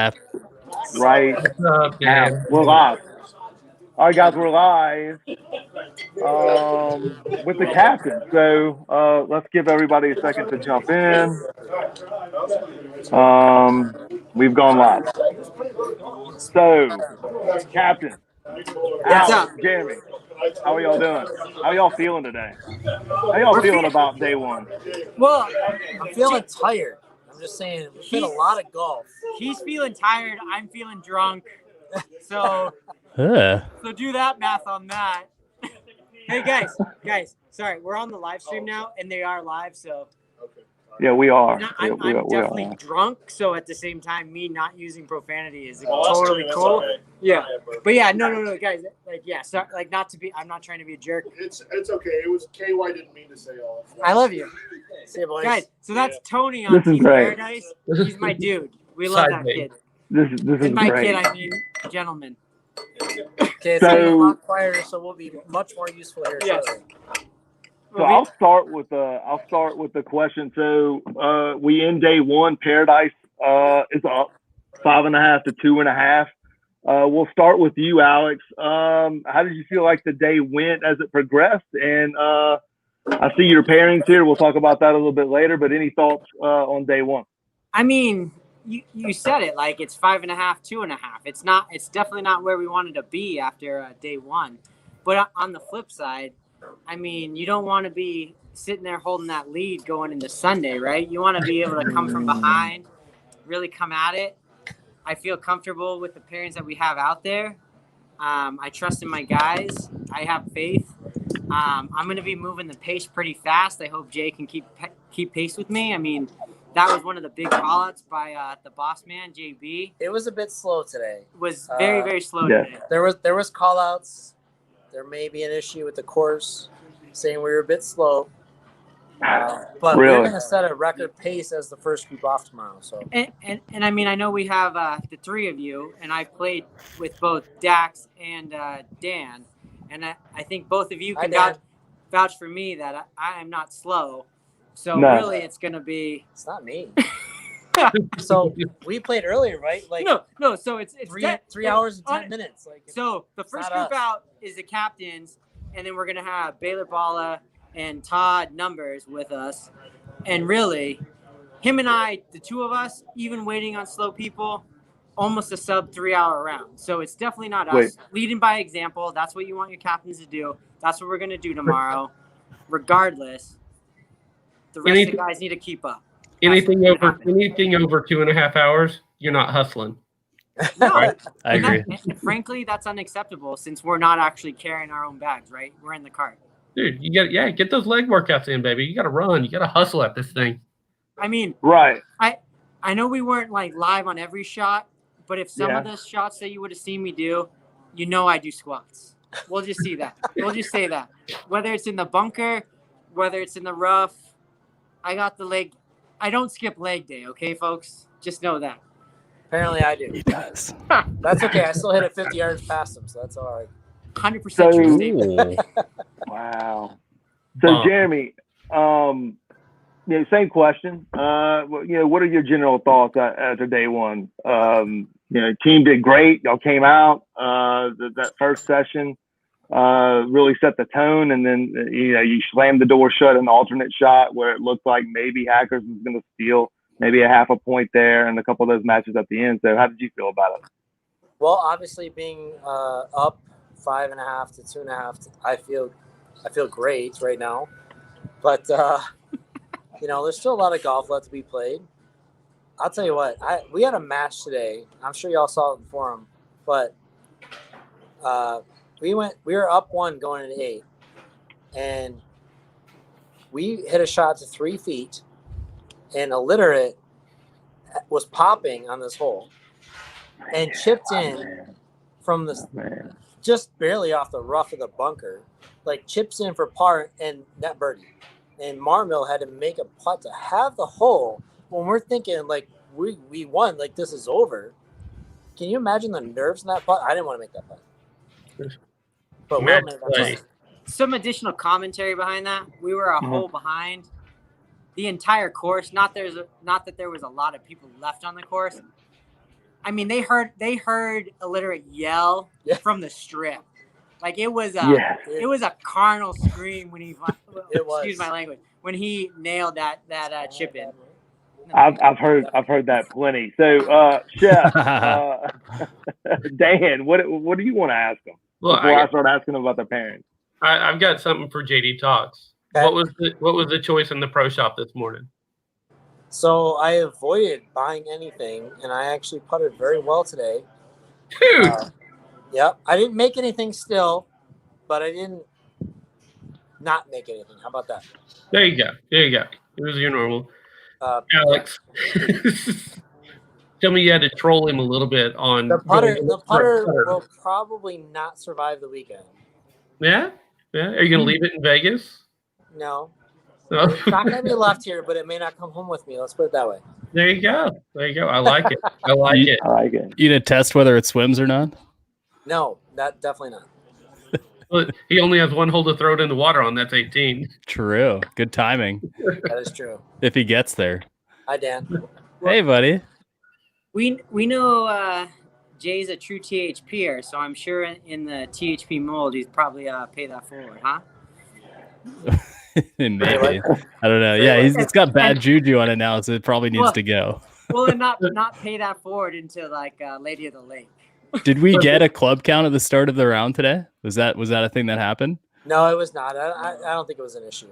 Right now. We're live. All right, guys, we're live with the captain. So let's give everybody a second to jump in. We've gone live. So, captain, Alex, Jeremy, how are y'all doing? How y'all feeling today? How y'all feeling about day one? Well, I'm feeling tired. I'm just saying, we played a lot of golf. He's feeling tired. I'm feeling drunk. So do that math on that. Hey, guys, sorry. We're on the live stream now, and they are live, so. Yeah, we are. I'm definitely drunk, so at the same time, me not using profanity is totally cool. Okay. Yeah, but yeah, no, guys, I'm not trying to be a jerk. It's okay. It was KY didn't mean to say all that. I love you. See you, boys. Guys, so that's Tony on Team Paradise. He's my dude. We love that kid. This is my great. kid, I mean, gentleman. Okay, it's getting a lot quieter, so we'll be much more useful here shortly. So I'll start with the question. So we end day one. Paradise is up 5.5 to 2.5. We'll start with you, Alex. How did you feel like the day went as it progressed? And I see your pairings here. We'll talk about that a little bit later. But any thoughts on day one? I mean, you said it. Like it's 5.5, 2.5. It's definitely not where we wanted to be after day one. But on the flip side, I mean, you don't want to be sitting there holding that lead going into Sunday, right? You want to be able to come from behind, really come at it. I feel comfortable with the pairings that we have out there. I trust in my guys. I have faith. I'm going to be moving the pace pretty fast. I hope Jay can keep pace with me. I mean, that was one of the big call-outs by the boss man, JB. It was a bit slow today. It was very, very slow today. There was call-outs. There may be an issue with the course, saying we were a bit slow. But we're going to set a record pace as the first group off tomorrow. So and I mean, I know we have the three of you, and I've played with both Dax and Dan, and I think both of you can vouch for me that I am not slow. So really, it's going to be. It's not me. So we played earlier, right? Like no. So it's 3 hours and 10 minutes. Like so, the first group out is the captains, and then we're gonna have Baylor Bala and Todd Numbers with us. And really, him and I, the two of us, even waiting on slow people, almost a sub 3 hour round. So it's definitely not us. Leading by example. That's what you want your captains to do. That's what we're gonna do tomorrow. Regardless, the rest of the guys need to keep up. Anything over 2.5 hours, you're not hustling. No, right? I agree. And frankly, that's unacceptable since we're not actually carrying our own bags, right? We're in the cart. Dude, you get those leg workouts in, baby. You got to run. You got to hustle at this thing. I mean, right. I know we weren't like live on every shot, but if some of the shots that you would have seen me do, you know I do squats. We'll just see that. We'll just say that. Whether it's in the bunker, whether it's in the rough, I got the leg. I don't skip leg day, okay, folks? Just know that. Apparently I do. He does. That's okay. I still hit it 50 yards past him, so that's all right. 100% true statement. Wow. So, Jeremy, same question. What are your general thoughts after day one? Team did great. Y'all came out. That first session really set the tone, and then you slammed the door shut an alternate shot where it looked like maybe Hackers was going to steal maybe a half a point there and a couple of those matches at the end. So how did you feel about it? Well, obviously being up 5.5 to 2.5, I feel great right now, but there's still a lot of golf left to be played. I'll tell you what, we had a match today. I'm sure y'all saw it in the forum, but we were up 1 going into 8, and we hit a shot to 3 feet, and illiterate was popping on this hole and chipped in from this just barely off the rough of the bunker, like chips in for par and net birdie. And Marmill had to make a putt to have the hole when we're thinking like we won, like this is over. Can you imagine the nerves in that putt? I didn't want to make that putt. But Will made that putt. Some additional commentary behind that. We were a hole behind the entire course. Not that there was a lot of people left on the course. I mean, they heard illiterate yell Yeah. from the strip. Like it was Yeah. a carnal scream when he It was. excuse my language, when he nailed that chip in. I've heard that plenty. So, Chef Dan, what do you want to ask them Well, before I start asking them about their parents? I've got something for JDax. Okay. What was the choice in the pro shop this morning? So I avoided buying anything, and I actually putted very well today. Dude, Yep. I didn't make anything still, but I didn't not make anything. How about that? there you go. It was your normal. Alex, tell me you had to troll him a little bit on The putter will probably not survive the weekend. Yeah. Are you gonna leave it in Vegas? No. No. It's not going to be left here, but it may not come home with me. Let's put it that way. There you go. I like it. I like it. You gonna test whether it swims or not? No, that definitely not. Well, he only has one hole to throw it in the water on. That's 18. True. Good timing. That is true. If he gets there. Hi, Dan. Hey, buddy. We know Jay's a true THPer, so I'm sure in the THP mold he's probably pay that forward, huh? Maybe. I don't know. Yeah, it's got bad juju on it now, so it probably needs to go. Well, and not pay that forward into like Lady of the Lake. Did we get a club count at the start of the round today? Was that a thing that happened? No, it was not. I don't think it was an issue.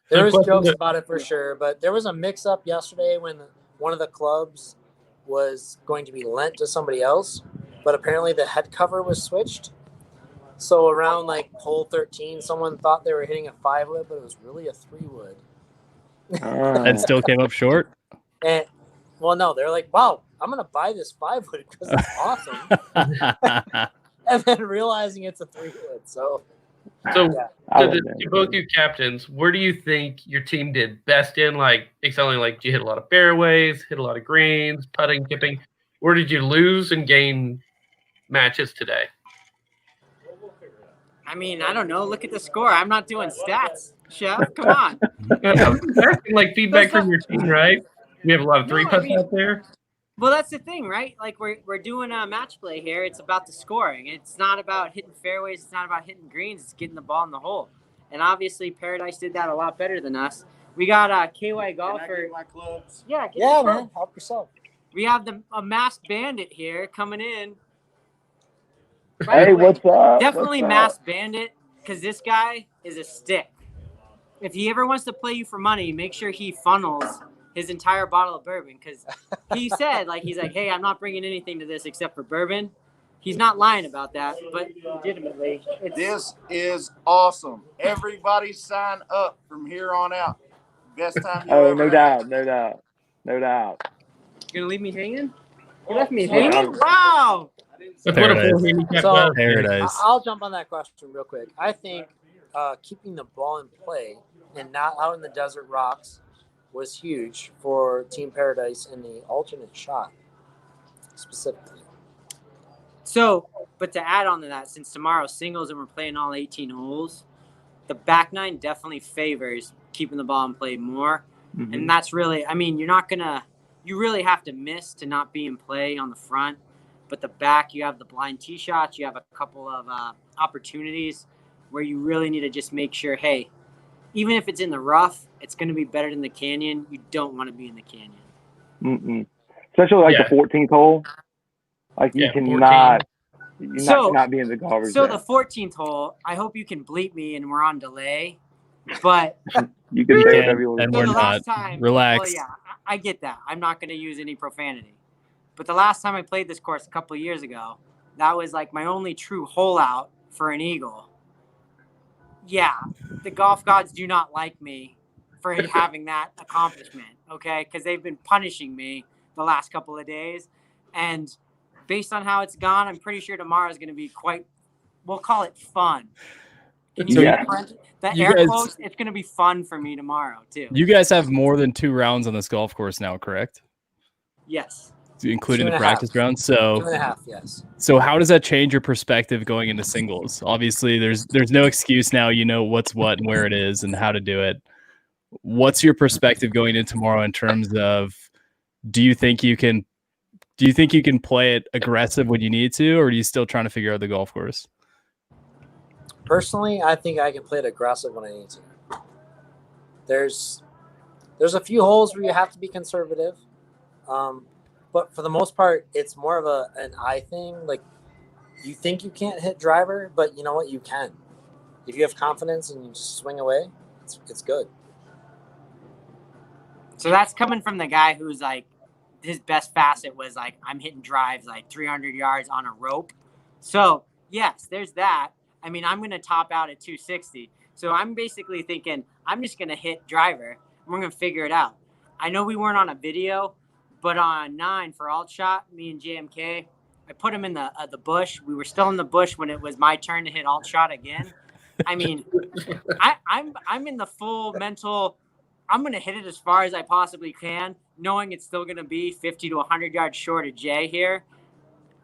There was jokes about it for sure, but there was a mix-up yesterday when one of the clubs was going to be lent to somebody else, but apparently the head cover was switched. So around like hole 13, someone thought they were hitting a 5-wood, but it was really a 3-wood. And still came up short? And well, no, they're like, wow, I'm going to buy this 5-wood because it's awesome. And then realizing it's a 3-wood. So to both you captains, where do you think your team did best in? Like, excelling, like, you hit a lot of fairways, hit a lot of greens, putting, chipping. Where did you lose and gain matches today? I mean, I don't know. Look at the score. I'm not doing stats, Chef. Come on. I'm asking, like, feedback from your team, right? We have a lot of three-putts out there. Well, that's the thing, right? Like we're doing a match play here. It's about the scoring. It's not about hitting fairways. It's not about hitting greens. It's getting the ball in the hole. And obviously, Paradise did that a lot better than us. We got a KY golfer. My clubs. Yeah, man, help yourself. We have a masked bandit here coming in. Hey, what's up? Definitely masked bandit, because this guy is a stick. If he ever wants to play you for money, make sure he funnels his entire bottle of bourbon, because he said, like, he's like, hey, I'm not bringing anything to this except for bourbon. He's not lying about that, but legitimately. This is awesome. Everybody sign up from here on out. Best time you ever no had. doubt. You're going to leave me hanging? You left me hanging? Wow. So Paradise. I'll jump on that question real quick. I think keeping the ball in play and not out in the desert rocks was huge for Team Paradise in the alternate shot specifically. So, but to add on to that, since tomorrow's singles and we're playing all 18 holes, the back nine definitely favors keeping the ball in play more. Mm-hmm. And that's really, I mean, you really have to miss to not be in play on the front. But the back, you have the blind tee shots. You have a couple of opportunities where you really need to just make sure, hey, even if it's in the rough, it's going to be better than the canyon. You don't want to be in the canyon. Mm-mm. Especially like the 14th hole. Like you cannot not be in the garbage. So the 14th hole, I hope you can bleep me and we're on delay. But you can say whatever you want. And we're not. Relax. Well, yeah, I get that. I'm not going to use any profanity. But the last time I played this course a couple of years ago, that was like my only true hole out for an eagle. Yeah, the golf gods do not like me for having that accomplishment, okay? Because they've been punishing me the last couple of days. And based on how it's gone, I'm pretty sure tomorrow is going to be quite, we'll call it fun. Can you air quotes? It's going to be fun for me tomorrow, too. You guys have more than 2 rounds on this golf course now, correct? Yes. Including the practice rounds. So 2.5, yes. So how does that change your perspective going into singles? Obviously, there's no excuse now. You know what's what and where it is and how to do it. What's your perspective going into tomorrow in terms of do you think Do you think you can play it aggressive when you need to, or are you still trying to figure out the golf course? Personally, I think I can play it aggressive when I need to. There's a few holes where you have to be conservative, but for the most part, it's more of an eye thing. Like, you think you can't hit driver, but you know what? You can. If you have confidence and you just swing away, it's good. So that's coming from the guy who's like, his best facet was like, I'm hitting drives like 300 yards on a rope. So yes, there's that. I mean, I'm going to top out at 260. So I'm basically thinking I'm just going to hit driver. We're going to figure it out. I know we weren't on a video, but on 9 for alt shot, me and JMK, I put him in the bush. We were still in the bush when it was my turn to hit alt shot again. I mean, I'm in the full mental, I'm going to hit it as far as I possibly can, knowing it's still going to be 50 to 100 yards short of Jay here.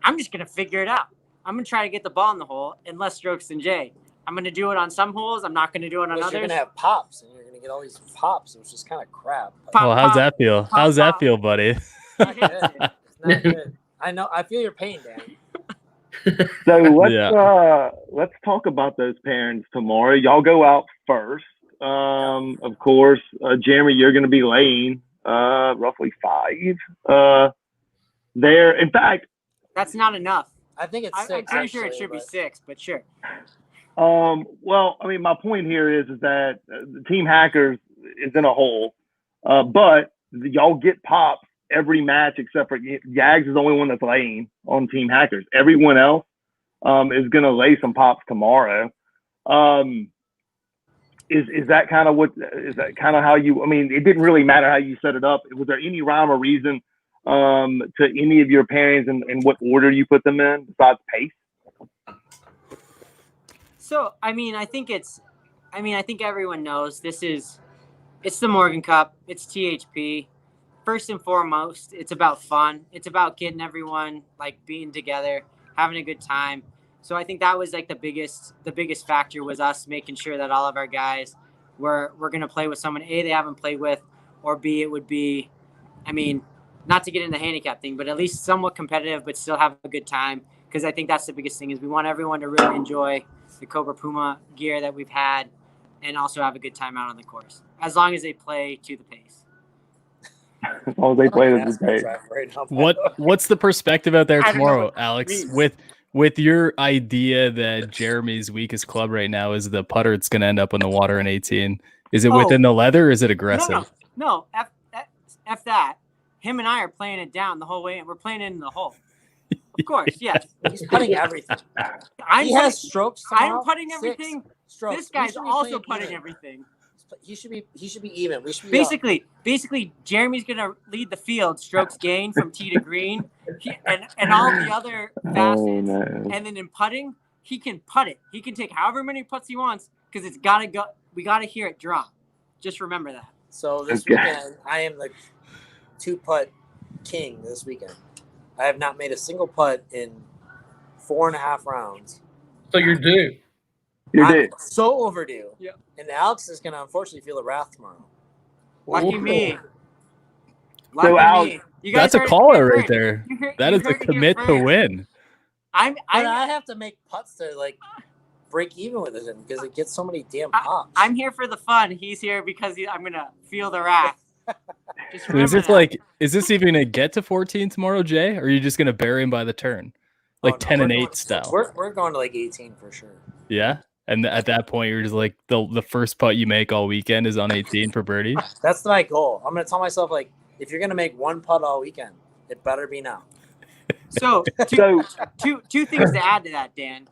I'm just going to figure it out. I'm going to try to get the ball in the hole in less strokes than Jay. I'm going to do it on some holes. I'm not going to do it on others. You're going to have pops, and you're going to get all these pops, which is kind of crap. Well, how's that feel? How's that feel, buddy? It's not good. It's not good. I know. I feel your pain, Dan. So let's talk about those pairings tomorrow. Y'all go out first. Of course, Jeremy, you're going to be laying roughly 5 there. In fact, that's not enough. I think it's 6. I'm pretty sure it should be 6, but sure. Well, I mean, my point here is that the Team Hackers is in a hole, but y'all get pops every match except for Yags is the only one that's laying on Team Hackers. Everyone else is going to lay some pops tomorrow. Is that kind of how you? I mean, it didn't really matter how you set it up. Was there any rhyme or reason to any of your pairings and what order you put them in besides pace? So, I think everyone knows it's the Morgan Cup. It's THP. First and foremost, it's about fun. It's about getting everyone like being together, having a good time. So I think that was like the biggest factor was us making sure that all of our guys were going to play with someone A, they haven't played with, or B, it would be, not to get into the handicap thing, but at least somewhat competitive, but still have a good time. Because I think that's the biggest thing is we want everyone to really enjoy the Cobra Puma gear that we've had and also have a good time out on the course, as long as they play to the pace. As long as they play to the pace. What's the perspective out there tomorrow, Alex, with your idea that Jeremy's weakest club right now is the putter it's going to end up in the water in 18? Is it within the leather or is it aggressive? No. F that. Him and I are playing it down the whole way, and we're playing it in the hole. Of course, yes. He's putting everything. He has strokes tomorrow. I'm putting everything. Strokes. This guy's also putting everything. He should be even. We should be basically, Jeremy's gonna lead the field, strokes gain from tee to green, and all the other facets. Oh, no. And then in putting, he can putt it. He can take however many putts he wants because it's gotta go. We gotta hear it drop. Just remember that. So this weekend, I am the 2-putt king. This weekend, I have not made a single putt in 4.5 rounds. So you're due. I'm so overdue. Yeah. And Alex is going to unfortunately feel the wrath tomorrow. Lucky me. So Alex, that's a caller right there. That is a commit to win. I have to make putts to like break even with him because it gets so many damn pops. I'm here for the fun. He's here because I'm going to feel the wrath. Just is this even going to get to 14 tomorrow, Jay? Or are you just going to bury him by the turn? Like 10 and 8 style. We're going to like 18 for sure. Yeah. And at that point, you're just like the first putt you make all weekend is on 18 for birdie. That's my goal. I'm going to tell myself, like, if you're going to make one putt all weekend, it better be now. So, two things to add to that, Dan.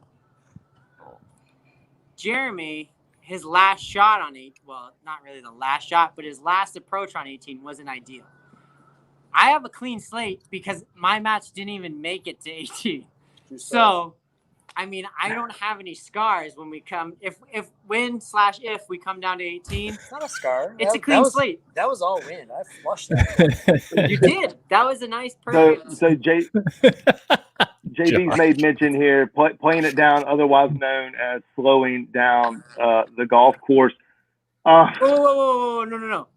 Jeremy, his last shot on 8, well, not really the last shot, but his last approach on 18 wasn't ideal. I have a clean slate because my match didn't even make it to 18. So, I don't have any scars when we come. If we come down to 18, it's not a scar. It's a clean slate. That was all wind. I flushed that. You did. That was a nice perfect. So JB's made mention here, playing it down, otherwise known as slowing down the golf course. Whoa, no.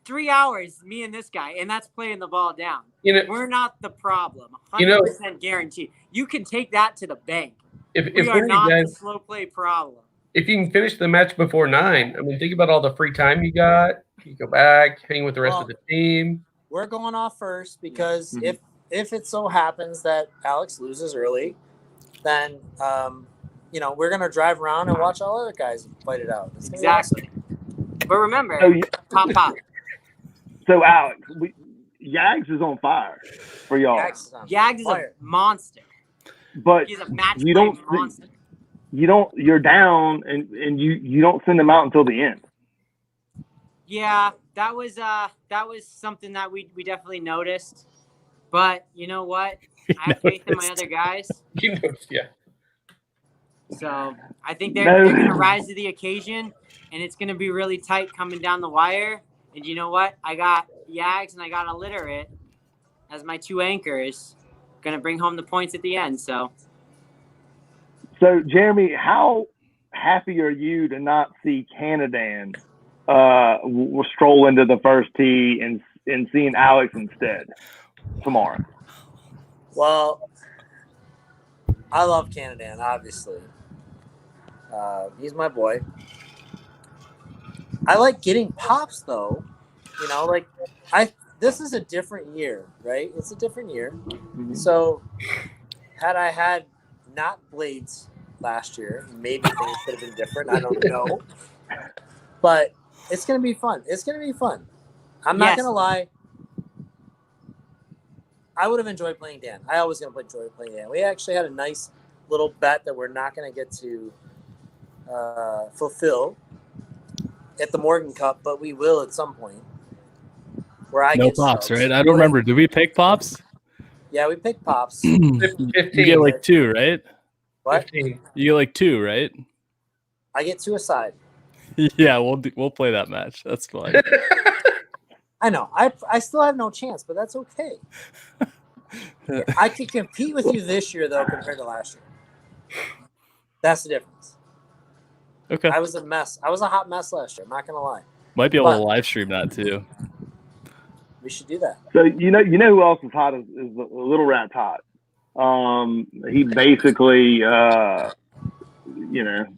3 hours, me and this guy, and that's playing the ball down. We're not the problem. 100% guaranteed. You can take that to the bank. We are not the slow play problem. If you can finish the match before 9, I mean, think about all the free time you got. You go back, hang with the rest of the team. We're going off first because if it so happens that Alex loses early, then we're gonna drive around and watch all other guys fight it out. Exactly. But remember, pop. So Alex, Yags is on fire for y'all. Yags is a monster. But he's a match monster. You're down and you don't send them out until the end. Yeah, that was something that we definitely noticed. But you know what? I have faith in my other guys. You noticed, yeah. So I think they're going to rise to the occasion, and it's going to be really tight coming down the wire. And you know what? I got Yags and I got Illiterate as my 2 anchors. Going to bring home the points at the end. So Jeremy, how happy are you to not see Canadan stroll into the first tee and seeing Alex instead tomorrow? Well, I love Canadan, obviously. He's my boy. I like getting pops, though. This is a different year, right? It's a different year. Mm-hmm. So, had I had not blades last year, maybe things could have been different. I don't know. But it's going to be fun. I'm not going to lie. I would have enjoyed playing Dan. I always going to enjoy playing Dan. We actually had a nice little bet that we're not going to get to fulfill at the Morgan Cup, but we will at some point. Where I no get pops, subs. Right? I don't remember. Did we pick pops? Yeah, we picked pops. 15, you get like 2, right? What? 15. You get like 2, right? I get 2 aside. Yeah, we'll play that match. That's fine. I know. I still have no chance, but that's okay. I can compete with you this year, though, compared to last year. That's the difference. Okay. I was a mess. I was a hot mess last year. I'm not going to lie. Might be able to live stream that, too. We should do that. So, you know who else is hot is Little Rat's hot. He basically,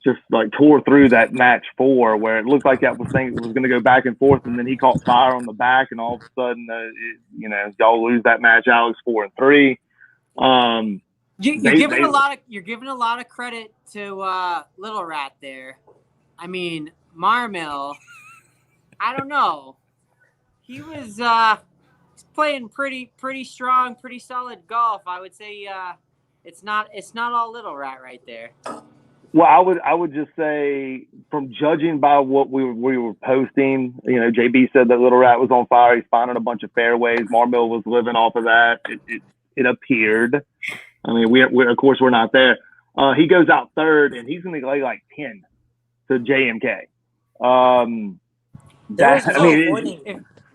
just like tore through that match 4 where it looked like that was going to go back and forth, and then he caught fire on the back, and all of a sudden, y'all lose that match. Alex 4-3. You're giving a lot of credit to Little Rat there. I mean, Marmil, I don't know. He was playing pretty strong, pretty solid golf. I would say it's not all Little Rat right there. Well, I would just say, from judging by what we were posting, JB said that Little Rat was on fire. He's finding a bunch of fairways. Marmil was living off of that. It appeared. I mean, we of course we're not there. He goes out 3rd, and he's going to lay like 10 to JMK.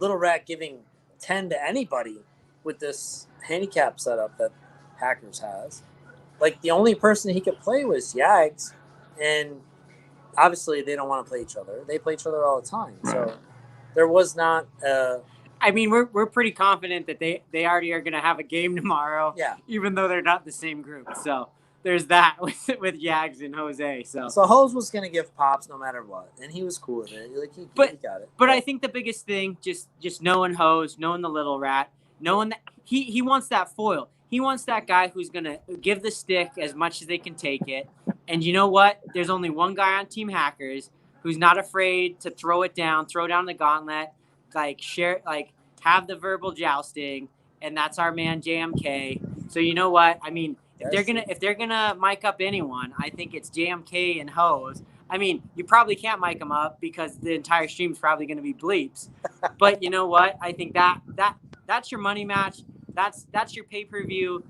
Little Rat giving 10 to anybody with this handicap setup that Hackers has. Like, the only person he could play was Yags, and obviously they don't want to play each other. They play each other all the time. So there was not I mean, we're pretty confident that they already are going to have a game tomorrow. Yeah. Even though they're not the same group. So there's that with Yags and Jose. So Hose was going to give pops no matter what, and he was cool with it. He got it. But I think the biggest thing, just knowing Hose, knowing the Little Rat, knowing that he wants that foil. He wants that guy who's going to give the stick as much as they can take it. And you know what? There's only one guy on Team Hackers who's not afraid to throw down the gauntlet, have the verbal jousting, and that's our man JMK. So you know what? I mean, if they're gonna mic up anyone, I think it's JMK and Hose. I mean, you probably can't mic them up because the entire stream's probably going to be bleeps. But you know what? I think that's your money match. That's your pay-per-view.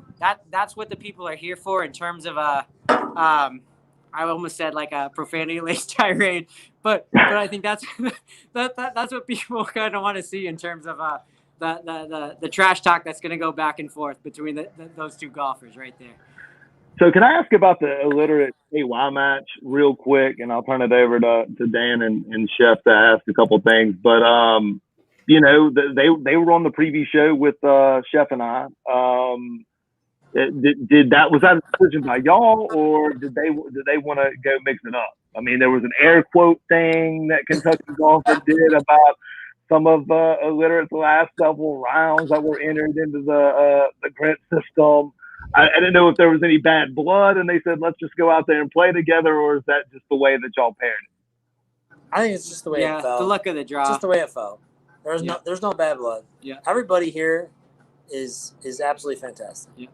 That's what the people are here for in terms of I almost said like a profanity-laced tirade, but I think that's what people kind of want to see in terms of the trash talk that's going to go back and forth between those 2 golfers right there. So can I ask about the illiterate AY match real quick, and I'll turn it over to Dan and Chef to ask a couple things. But they were on the preview show with Chef and I. Was that a decision by y'all, or did they want to go mix it up? I mean, there was an air quote thing that Kentucky golfer did about some of illiterate's last several rounds that were entered into the grant system. I didn't know if there was any bad blood, and they said, let's just go out there and play together, or is that just the way that y'all paired it? I think it's just the way it fell. The luck of the draw. Just the way it fell. There's no bad blood. Yeah. Everybody here is absolutely fantastic. Yeah.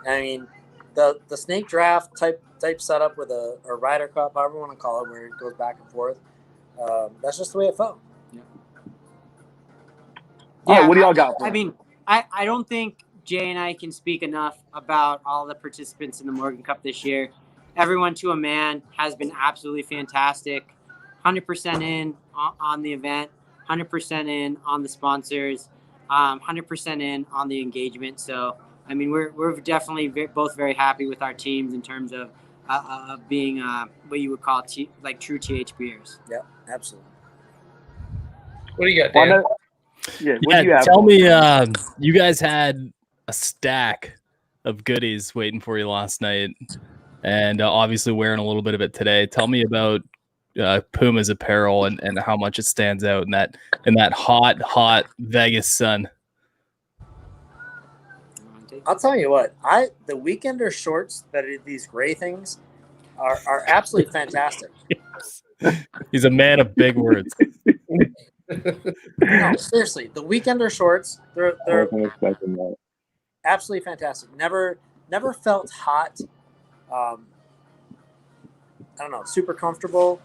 I mean, the snake draft type setup with a Ryder Cup, however you want to call it, where it goes back and forth. That's just the way it fell. Yeah. What do y'all got? I mean, I don't think Jay and I can speak enough about all the participants in the Morgan Cup this year. Everyone to a man has been absolutely fantastic. 100% in on the event, 100% in on the sponsors, 100% in on the engagement. So, I mean, we're definitely both very happy with our teams in terms of being what you would call like true THPers. Yeah, absolutely. What do you got, Dan? Tell me, you guys had a stack of goodies waiting for you last night, and obviously wearing a little bit of it today. Tell me about Puma's apparel and how much it stands out in that hot Vegas sun. I'll tell you what, the Weekender shorts that are these gray things are absolutely fantastic. He's a man of big words. No, seriously, the Weekender shorts, they're absolutely fantastic. Never felt hot. I don't know, super comfortable.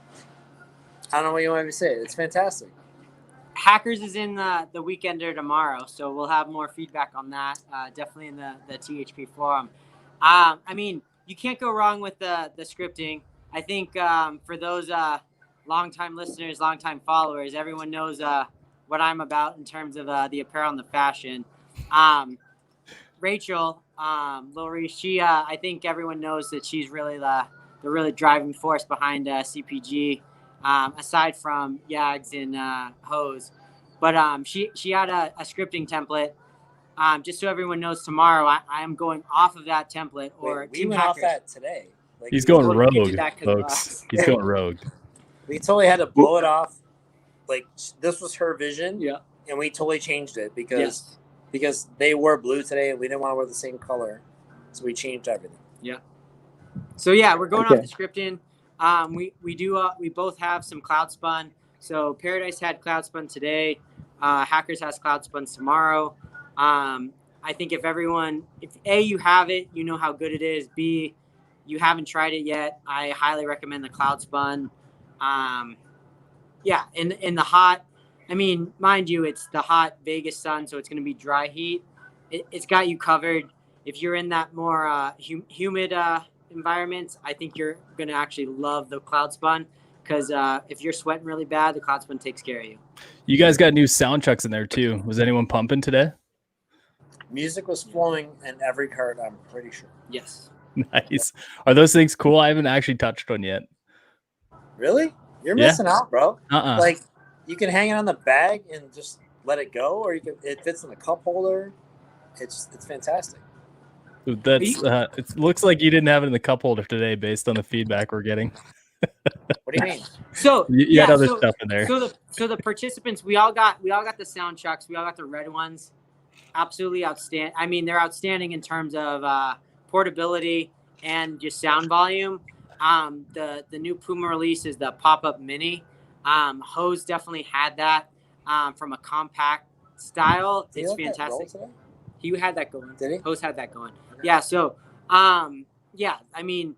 I don't know what you want me to say. It's fantastic. Hackers is in the Weekender tomorrow, so we'll have more feedback on that. Definitely in the THP forum. I mean, you can't go wrong with the scripting. I think for those longtime listeners, longtime followers, everyone knows what I'm about in terms of the apparel and the fashion. Rachel, Lori, she I think everyone knows that she's really the really driving force behind CPG. Aside from Yags and Hose, but she had a scripting template. Just so everyone knows, tomorrow I am going off of that template. Or we went off that today. Like, he's going rogue, folks. He's going rogue. We totally had to blow it off. Like, this was her vision, and we totally changed it because they wore blue today and we didn't want to wear the same color, so we changed everything. Yeah. So we're going off the scripting. We both have some cloud spun. So Paradise had cloud spun today. Hackers has cloud spun tomorrow. I think if A, you have it, you know how good it is. B, you haven't tried it yet, I highly recommend the cloud spun. In the hot, I mean, mind you, it's the hot Vegas sun, so it's going to be dry heat. It's got you covered. If you're in that more humid environments, I think you're going to actually love the cloud spun, because if you're sweating really bad, the cloud spun takes care of you. You guys got new sound chucks in there too. Was anyone pumping today? Music was flowing in every cart, I'm pretty sure. Yes. Nice. Are those things cool? I haven't actually touched one yet. Really? You're missing out, bro. Like, you can hang it on the bag and just let it go, or it fits in the cup holder. It's fantastic. That's it looks like you didn't have it in the cup holder today based on the feedback we're getting. What do you mean? So you had other stuff in there. So the participants, we all got the sound chucks. We all got the red ones. Absolutely outstanding. I mean, they're outstanding in terms of portability and just sound volume. The new Puma release is the pop-up mini. Hose definitely had that from a compact style. It's fantastic. He had that going. Did he? Hose had that going. Yeah. So, I mean,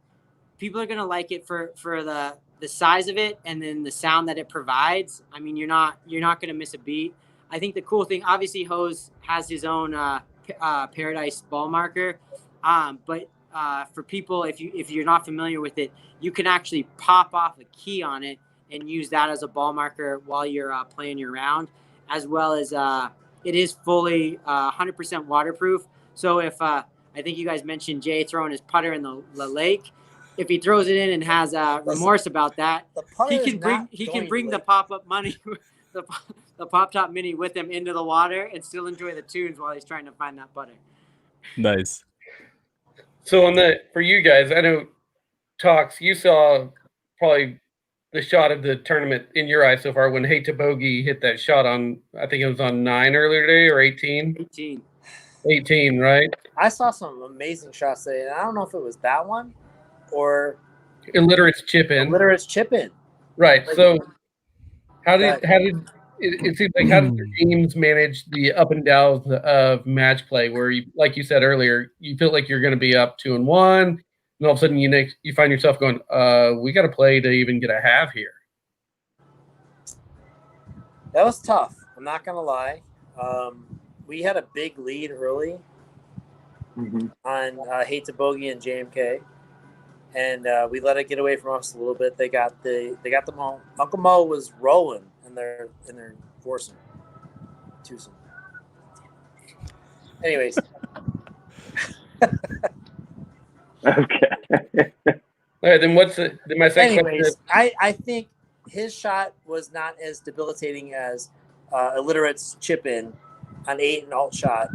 people are gonna like it for the size of it and then the sound that it provides. I mean, you're not gonna miss a beat. I think the cool thing, obviously, Hose has his own Paradise ball marker, but for people, if you're not familiar with it, you can actually pop off a key on it and use that as a ball marker while you're playing your round, as well as it is fully 100% waterproof. So if I think you guys mentioned Jay throwing his putter in the lake, if he throws it in and has remorse about that, he can bring the pop-up money. The the Pop Top Mini with him into the water and still enjoy the tunes while he's trying to find that butter. Nice. So for you guys, I know Tox, you saw probably the shot of the tournament in your eyes so far when Hate to Bogey hit that shot on, I think it was on 9 earlier today or 18? 18, right? I saw some amazing shots today, and I don't know if it was that one or Illiterate's chip in. Right. Right. So how did it seems like how did the teams manage the up and downs of match play where you, like you said earlier, you feel like you're going to be up 2-1, and all of a sudden you find yourself going, we got to play to even get a half here. That was tough. I'm not going to lie. We had a big lead early on Hate to Bogey and JMK, and we let it get away from us a little bit. They got the Mo. Uncle Mo was rolling in their foursome, twosome. Anyways, Okay. All right, then my second question? I think his shot was not as debilitating as Illiterate's chip in on 8 and alt shot.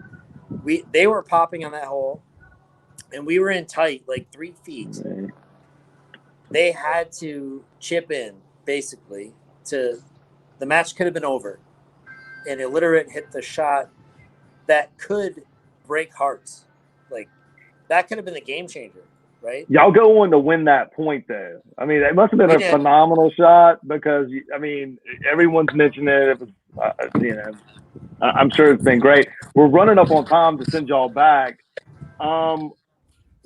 They were popping on that hole, and we were in tight, like 3 feet. They had to chip in, basically, to the match could have been over. And Illiterate hit the shot that could break hearts. Like, that could have been the game changer, right? Y'all go on to win that point, though. I mean, it must have been a phenomenal shot because, I mean, everyone's mentioned it. It was, I'm sure it's been great. We're running up on time to send y'all back.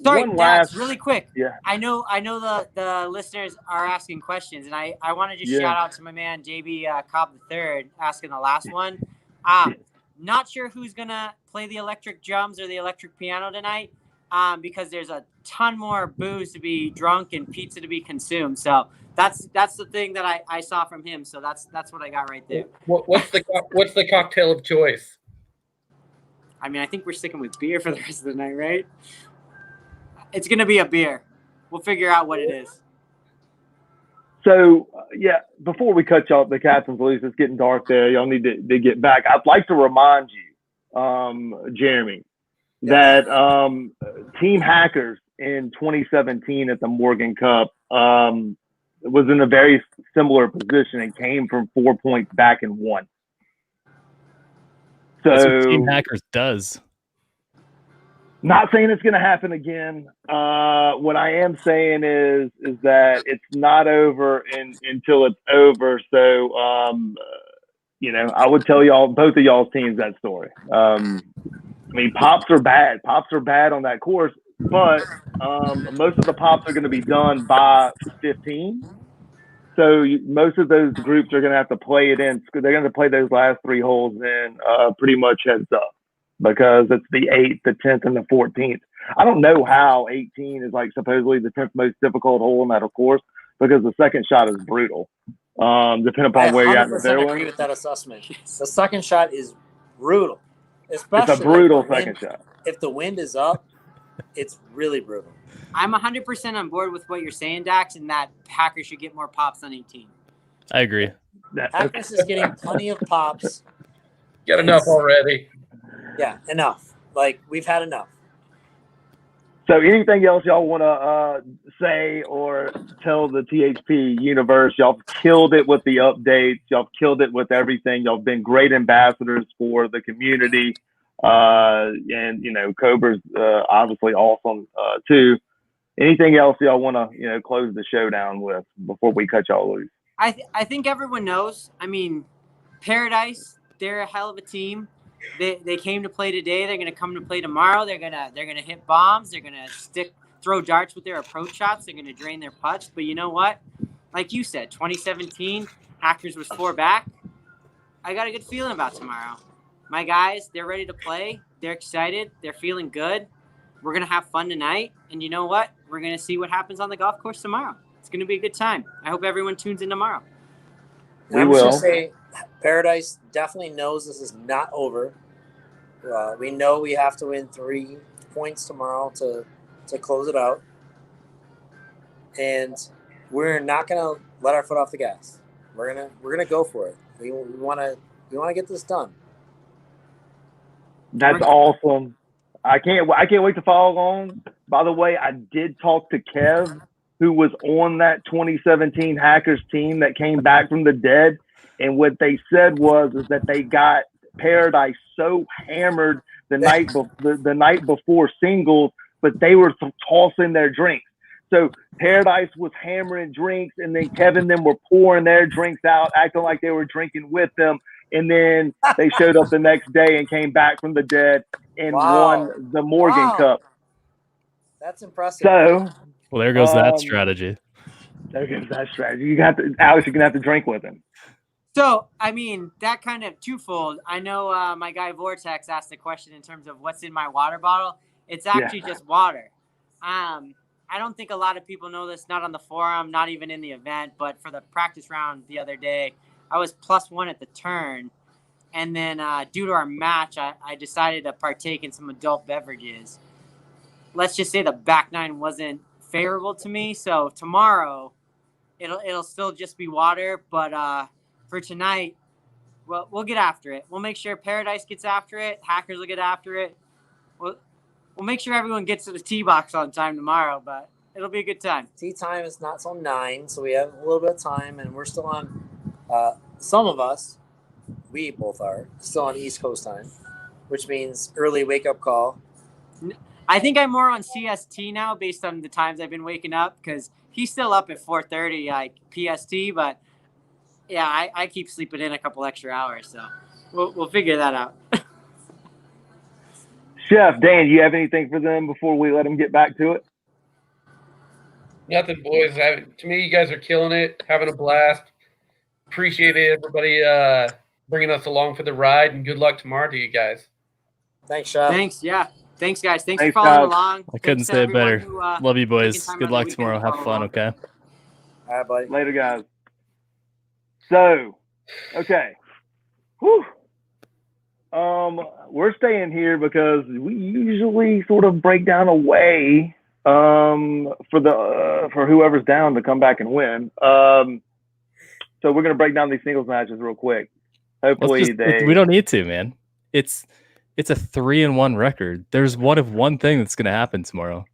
Sorry, Dax, really quick. Yeah. I know the listeners are asking questions, and I want to just shout out to my man JB Cobb III asking the last one. Not sure who's gonna play the electric drums or the electric piano tonight, because there's a ton more booze to be drunk and pizza to be consumed. So that's the thing that I saw from him. So that's what I got right there. What's the cocktail of choice? I mean, I think we're sticking with beer for the rest of the night, right? It's going to be a beer. We'll figure out what it is. So, before we cut y'all the captains loose, it's getting dark there. Y'all need to get back. I'd like to remind you, Jeremy, that Team Hackers in 2017 at the Morgan Cup was in a very similar position and came from 4 points back and won. So that's what Team Hackers does. Not saying it's going to happen again. What I am saying is that it's not over until it's over. So, I would tell y'all, both of y'all's teams, that story. I mean, pops are bad. Pops are bad on that course, but most of the pops are going to be done by 15. So most of those groups are going to have to play it in. They're going to play those last 3 holes in pretty much heads up, because it's the 8th, the 10th, and the 14th. I don't know how 18 is like supposedly the 10th most difficult hole in that course, because the second shot is brutal. Depending upon where you're at in the fairway. I agree with that assessment. The second shot is brutal. Especially it's a brutal second shot. If the wind is up, it's really brutal. I'm 100% on board with what you're saying, Dax, and that Hackers should get more pops on 18. I agree. Hackers is getting plenty of pops. Get enough already. Yeah, enough. Like, we've had enough. So anything else y'all want to say or tell the THP universe? Y'all killed it with the updates. Y'all killed it with everything. Y'all been great ambassadors for the community. And, Cobra's obviously awesome too. Anything else y'all want to, close the show down with before we cut y'all loose? I think everyone knows. I mean, Paradise, they're a hell of a team. They came to play today. They're gonna come to play tomorrow. They're gonna hit bombs. They're gonna throw darts with their approach shots. They're gonna drain their putts. But you know what? Like you said, 2017 Hackers was 4 back. I got a good feeling about tomorrow. My guys, they're ready to play. They're excited. They're feeling good. We're gonna have fun tonight. And you know what? We're gonna see what happens on the golf course tomorrow. It's gonna be a good time. I hope everyone tunes in tomorrow. We will. Just say, Paradise definitely knows this is not over. We know we have to win 3 points tomorrow to close it out, and we're not gonna let our foot off the gas. We're gonna go for it. We want to We want to get this done. That's awesome. I can't wait to follow along. By the way, I did talk to Kev, who was on that 2017 Hackers team that came back from the dead, and what they said is that they got Paradise so hammered the night before singles, but they were tossing their drinks. So Paradise was hammering drinks, and then Kevin and them were pouring their drinks out, acting like they were drinking with them. And then they showed up the next day and came back from the dead and won the Morgan Cup. That's impressive. So, well, there goes that strategy. There goes that strategy. Alex, you're gonna have to drink with him. So, I mean, that kind of twofold. I know my guy Vortex asked a question in terms of what's in my water bottle. It's actually just water. I don't think a lot of people know this, not on the forum, not even in the event, but for the practice round the other day, I was +1 at the turn. And then due to our match, I decided to partake in some adult beverages. Let's just say the back nine wasn't favorable to me. So tomorrow it'll still just be water. But for tonight, we'll get after it. We'll make sure Paradise gets after it. Hackers will get after it. We'll make sure everyone gets to the tee box on time tomorrow, but it'll be a good time. Tee time is not till 9, so we have a little bit of time, and we're still on. Some of us, we both are still on East Coast time, which means early wake up call. I think I'm more on CST now based on the times I've been waking up, because he's still up at 4:30 like PST, but yeah, I keep sleeping in a couple extra hours, so we'll figure that out. Chef Dan, do you have anything for them before we let them get back to it? Nothing, boys. To me, you guys are killing it, having a blast. Appreciate it, everybody bringing us along for the ride, and good luck tomorrow to you guys. Thanks, Chef. Thanks, yeah. Thanks, guys. Thanks for following along. I couldn't say it better. Love you, boys. Good luck tomorrow. Have fun, okay? All right, buddy. Later, guys. So, okay. Whew. We're staying here because we usually sort of break down a way for whoever's down to come back and win. So we're gonna break down these singles matches real quick. Hopefully we don't need to, man. It's a 3-1 record. There's one thing that's gonna happen tomorrow.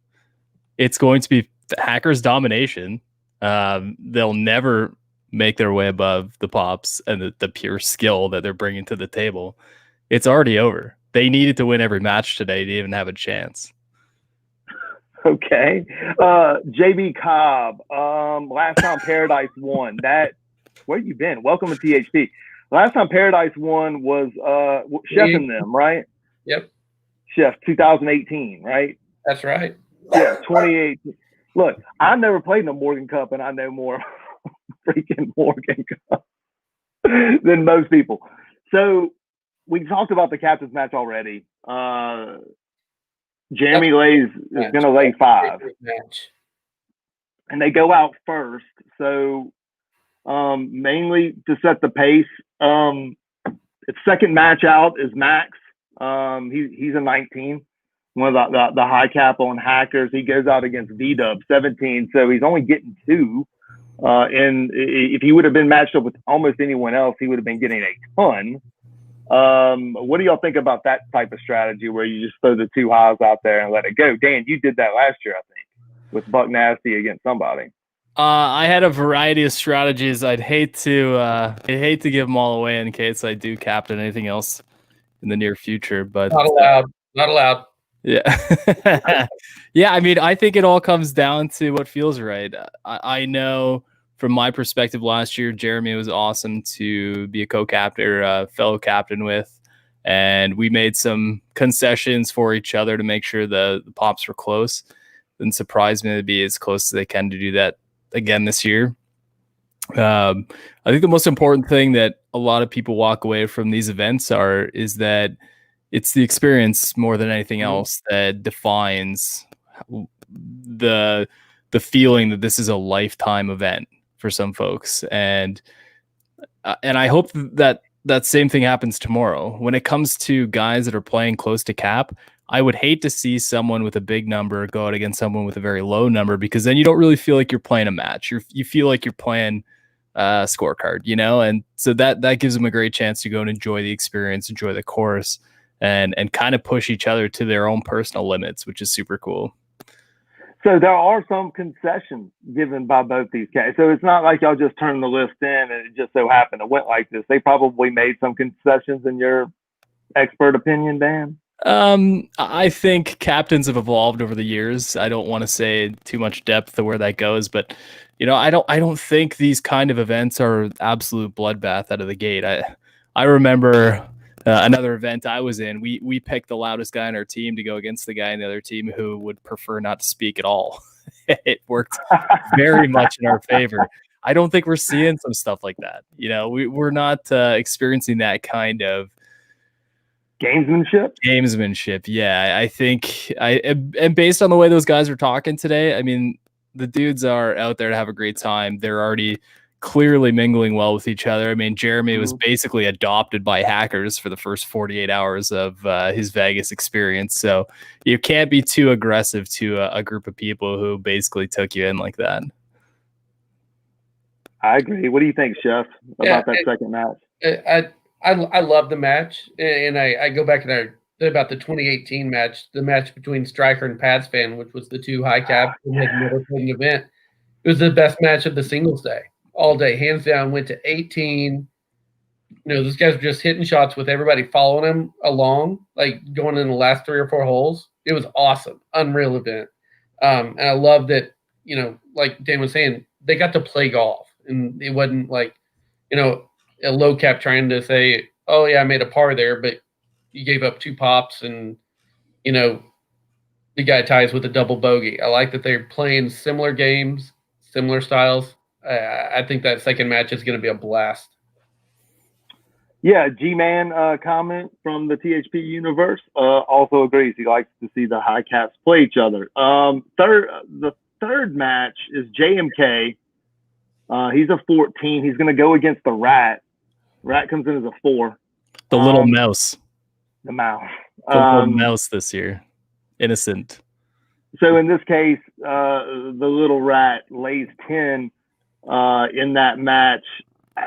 It's going to be the Hackers' domination. They'll never make their way above the Pops and the pure skill that they're bringing to the table. It's already over. They needed to win every match today to even have a chance. Okay. JB Cobb, last time Paradise won. Where you been? Welcome to THP. Last time Paradise won was Chef and them, right? Yep. Chef, 2018, right? That's right. Yeah, 2018. Look, I never played in the Morgan Cup, and I know more freaking Morgan Cup than most people. So we talked about the captain's match already. Jeremy is going to lay 5. And they go out first. So mainly to set the pace. Its second match out is Max. He's a 19. One of the high cap on Hackers. He goes out against V-Dub, 17. So he's only getting 2. And if he would have been matched up with almost anyone else, he would have been getting a ton. What do y'all think about that type of strategy where you just throw the 2 highs out there and let it go? Dan, you did that last year, I think, with Buck Nasty against somebody. I had a variety of strategies. I'd hate to give them all away in case I do captain anything else in the near future, but not allowed. Not allowed. Yeah. Yeah, I mean, I think it all comes down to what feels right. I know from my perspective last year, Jeremy was awesome to be a co-captain or a fellow captain with, and we made some concessions for each other to make sure the Pops were close. It surprised me to be as close as they can to do that again this year. I think the most important thing that a lot of people walk away from these events is that it's the experience more than anything else that defines the feeling that this is a lifetime event for some folks. And I hope that same thing happens tomorrow. When it comes to guys that are playing close to cap, I would hate to see someone with a big number go out against someone with a very low number, because then you don't really feel like you're playing a match. You feel like you're playing scorecard, you know, and so that gives them a great chance to go and enjoy the experience, enjoy the course, and kind of push each other to their own personal limits, which is super cool. So there are some concessions given by both these guys. So it's not like y'all just turned the list in and it just so happened it went like this. They probably made some concessions in your expert opinion, Dan. I think captains have evolved over the years. I don't want to say too much depth of where that goes, but you know, I don't think these kind of events are absolute bloodbath out of the gate. I remember another event I was in. We picked the loudest guy on our team to go against the guy in the other team who would prefer not to speak at all. It worked very much in our favor. I don't think we're seeing some stuff like that. You know, we're not experiencing that kind of gamesmanship. Yeah, I think and based on the way those guys are talking today, I mean, the dudes are out there to have a great time. They're already clearly mingling well with each other. I mean, Jeremy was basically adopted by hackers for the first 48 hours of his Vegas experience. So you can't be too aggressive to a group of people who basically took you in like that. I agree. What do you think, Chef, about that second match? I love the match, and I go back and about the 2018 match, the match between Striker and Pats fan, which was the two high caps who had never played an event. It was the best match of the singles day, all day, hands down. Went to 18. You know, those guys were just hitting shots with everybody following them along, like going in the last 3 or 4 holes. It was awesome, unreal event. And I love that, you know, like Dan was saying, they got to play golf, and it wasn't like, you know, a low cap trying to say, oh yeah, I made a par there, but you gave up 2 pops and, you know, the guy ties with a double bogey. I like that they're playing similar games, similar styles. I think that second match is going to be a blast. Yeah, G-Man comment from the THP universe also agrees. He likes to see the high caps play each other. The third match is JMK. He's a 14. He's going to go against the Rat. Rat comes in as a 4. The little mouse. The mouse. The little mouse this year. Innocent. So in this case, the little Rat lays 10 in that match.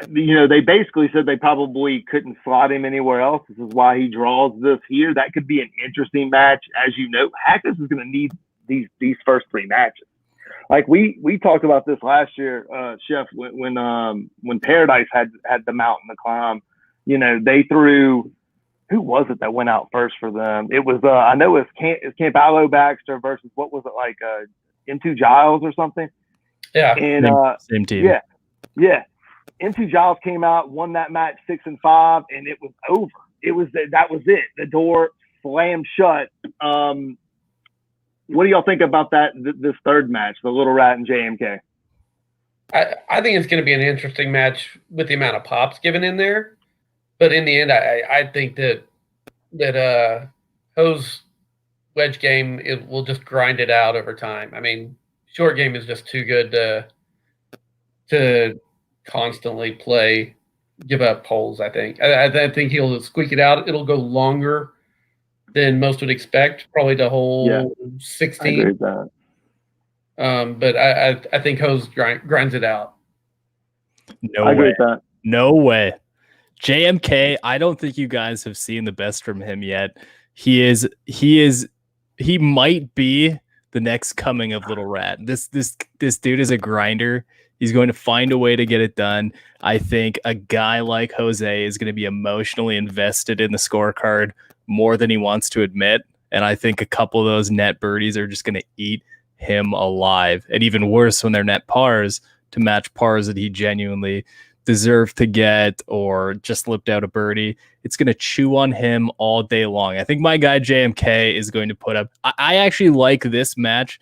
You know, they basically said they probably couldn't slot him anywhere else. This is why he draws this here. That could be an interesting match. As you know, Hackers is going to need these first 3 matches. Like we talked about this last year, Chef, when Paradise had the mountain to climb. You know, they threw, who was it that went out first for them? It was I know it was Campbell Baxter versus what was it, like M2 Giles or something. Yeah, and same team. Yeah. M2 Giles came out, won that match 6-5, and it was over. That was it. The door slammed shut. What do y'all think about this third match, the Little Rat and JMK? I think it's going to be an interesting match with the amount of pops given in there. But in the end, I think that Ho's wedge game, it will just grind it out over time. I mean, short game is just too good to constantly play, give up holes, I think. I think he'll squeak it out. It'll go longer than most would expect, probably the whole 16. I agree with that. But I think Ho's grinds it out. I agree with that. No way. JMK, I don't think you guys have seen the best from him yet. He might be the next coming of Little Rat. This dude is a grinder. He's going to find a way to get it done. I think a guy like Jose is going to be emotionally invested in the scorecard more than he wants to admit. And I think a couple of those net birdies are just going to eat him alive. And even worse, when they're net pars, to match pars that he genuinely deserved to get or just slipped out a birdie, it's going to chew on him all day long. I think my guy JMK is going to put up. I actually like this match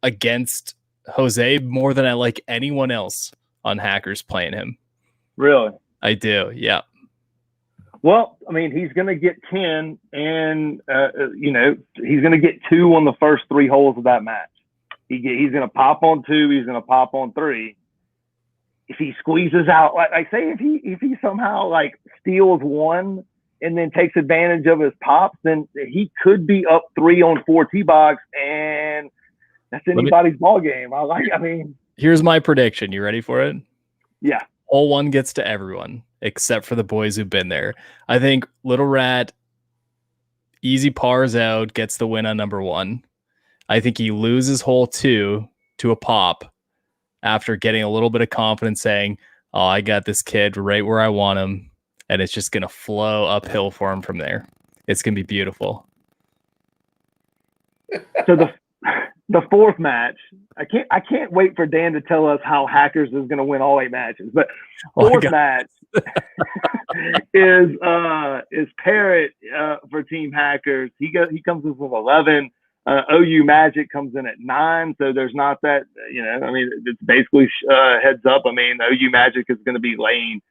against Jose more than I like anyone else on Hackers playing him. Really? I do, yeah. Well, I mean, he's going to get 10, and you know, he's going to get 2 on the first 3 holes of that match. He's going to pop on 2. He's going to pop on 3. If he squeezes out, like say, if he somehow like steals 1 and then takes advantage of his pops, then he could be up 3 on 4 tee box, and that's anybody's ball game. I mean, here's my prediction. You ready for it? Yeah. Hole 1 gets to everyone except for the boys who've been there. I think Little Rat easy pars out, gets the win on number 1. I think he loses hole 2 to a pop after getting a little bit of confidence, saying, "Oh, I got this kid right where I want him," and it's just going to flow uphill for him from there. It's going to be beautiful. So the fourth match, I can't wait for Dan to tell us how Hackers is going to win all 8 matches. But fourth match is Parrot for Team Hackers. He comes in with 11. OU Magic comes in at 9. So there's not that, I mean, it's basically heads up. I mean, OU Magic is going to be lane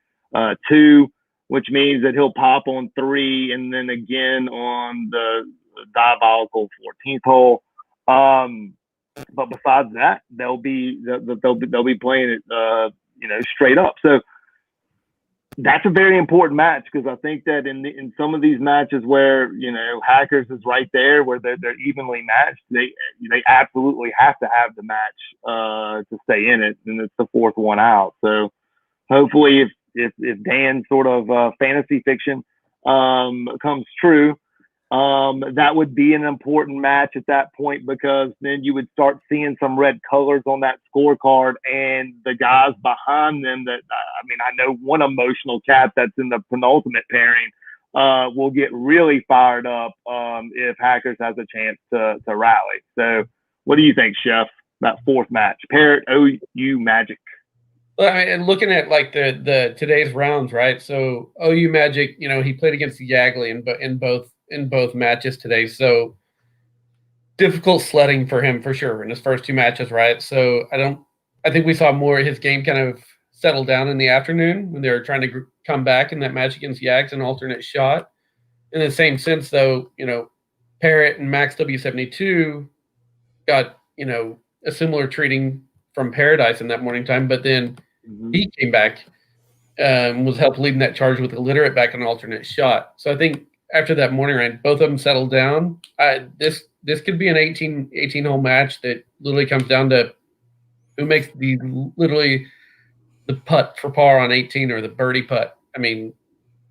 2, which means that he'll pop on 3 and then again on the diabolical 14th hole. But besides that, they'll be playing it, straight up. So that's a very important match, because I think that in some of these matches where Hackers is right there, where they're evenly matched, they absolutely have to have the match to stay in it, and it's the fourth one out. So hopefully, if Dan's sort of fantasy fiction comes true, that would be an important match at that point, because then you would start seeing some red colors on that scorecard, and the guys behind them that, I know one emotional cap that's in the penultimate pairing will get really fired up if Hackers has a chance to rally. So what do you think, Chef, that fourth match? Parrot, OU Magic. Well, and looking at like the today's rounds, right? So OU Magic, he played against the Yagley in both matches today. So difficult sledding for him for sure in his first 2 matches, right? So I think we saw more of his game kind of settle down in the afternoon when they were trying to come back in that match against Yags, an alternate shot. In the same sense, though, Parrot and Max W72 got, a similar treating from Paradise in that morning time, but then he came back and was helped leading that charge with Illiterate back in an alternate shot. So I think after that morning round, both of them settled down. This could be an 18-hole match that literally comes down to who makes the putt for par on 18 or the birdie putt. I mean,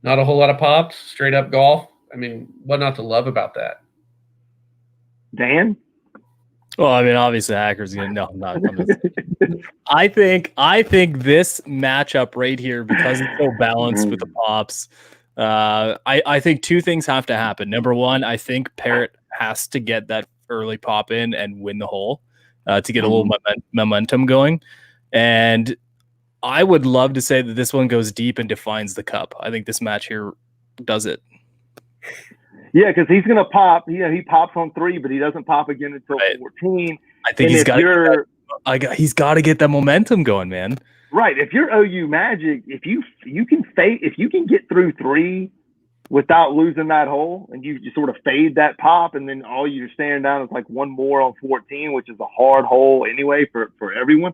not a whole lot of pops, straight up golf. I mean, what not to love about that? Dan? Well, I mean, obviously, Hackers not. I think this matchup right here, because it's so balanced with the pops, I think 2 things have to happen. Number 1, I think Parrot has to get that early pop in and win the hole to get a little momentum going. And I would love to say that this one goes deep and defines the cup. I think this match here does it. Yeah, because he's going to pop. He pops on 3, but he doesn't pop again until 14. I think he's got to get that momentum going, man. Right. If you're OU Magic, if you can get through 3 without losing that hole, and you just sort of fade that pop, and then all you're staring down is like one more on 14, which is a hard hole anyway for everyone.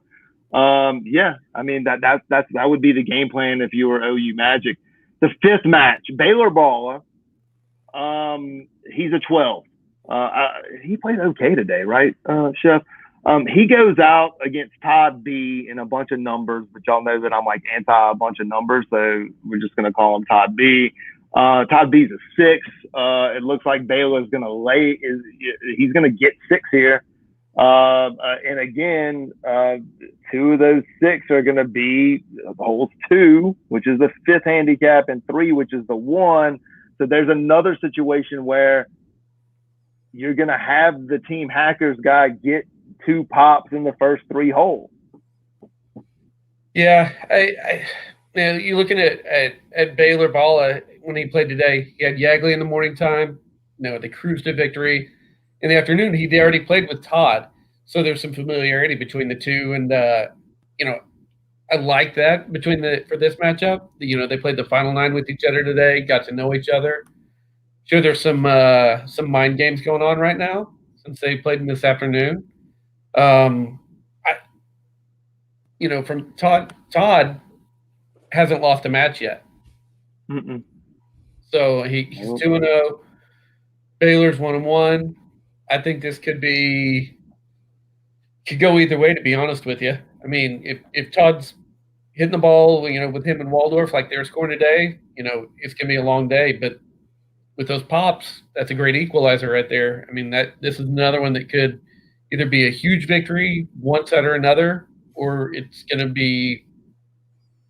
Yeah, I mean that would be the game plan if you were OU Magic. The 5th match, Baylor Baller. He's a 12. He played okay today, right, Chef? He goes out against Todd B in a bunch of numbers, but y'all know that I'm like anti a bunch of numbers, so we're just going to call him Todd B. Todd B's a 6. It looks like Baylor's going to he's going to get 6 here. And again, 2 of those 6 are going to be holes 2, which is the 5th handicap, and 3, which is the 1. So there's another situation where you're going to have the Team Hackers guy get 2 pops in the first 3 holes. Yeah, you're looking at Baylor Balla when he played today. He had Yagley in the morning time. They cruised to victory. In the afternoon, he already played with Todd, so there's some familiarity between the 2, and I like that for this matchup. They played the final 9 with each other today, got to know each other. Sure, there's some mind games going on right now since they played in this afternoon. From Todd hasn't lost a match yet. Mm-mm. So he's 2-0. Baylor's 1-1. I think this could go either way, to be honest with you. I mean, if Todd's hitting the ball, you know, with him and Waldorf like they're scoring today, you know, it's going to be a long day. But with those pops, that's a great equalizer right there. I mean, this is another one that could either be a huge victory one side or another, or it's going to be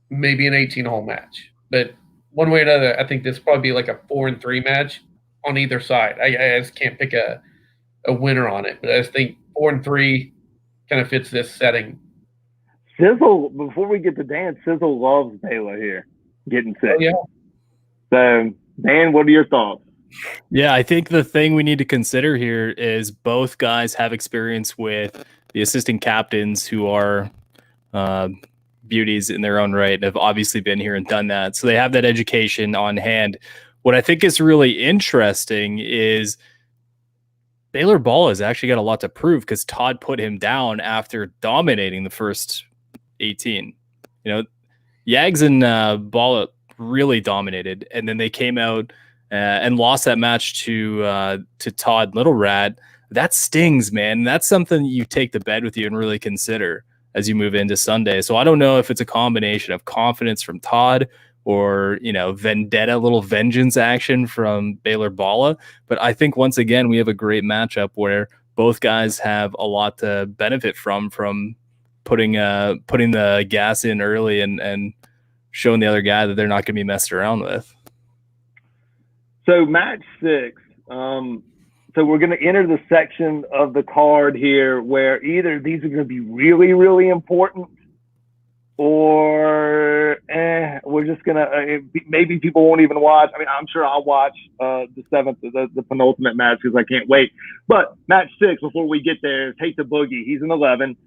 maybe an 18-hole match. But one way or another, I think this will probably be like a 4-3 match on either side. I just can't pick a winner on it, but I just think 4-3 kind of fits this setting. Sizzle, before we get to Dan, Sizzle loves Baylor here getting sick. Oh, yeah. So, Dan, what are your thoughts? Yeah, I think the thing we need to consider here is both guys have experience with the assistant captains who are beauties in their own right and have obviously been here and done that. So they have that education on hand. What I think is really interesting is Baylor Ball has actually got a lot to prove because Todd put him down after dominating the first 18. You know, Yags and Ball really dominated, and then they came out and lost that match to Todd Little Rat. That stings, man. That's something you take to bed with you and really consider as you move into Sunday. So I don't know if it's a combination of confidence from Todd or, you know, vendetta, little vengeance action from Baylor Balla. But I think once again, we have a great matchup where both guys have a lot to benefit from putting the gas in early and showing the other guy that they're not going to be messed around with. So match 6, so we're going to enter the section of the card here where either these are going to be really, really important, or we're just going to maybe people won't even watch. I mean, I'm sure I'll watch the 7th, the penultimate match because I can't wait. But match 6, before we get there, is Hate the Boogie. He's an 11.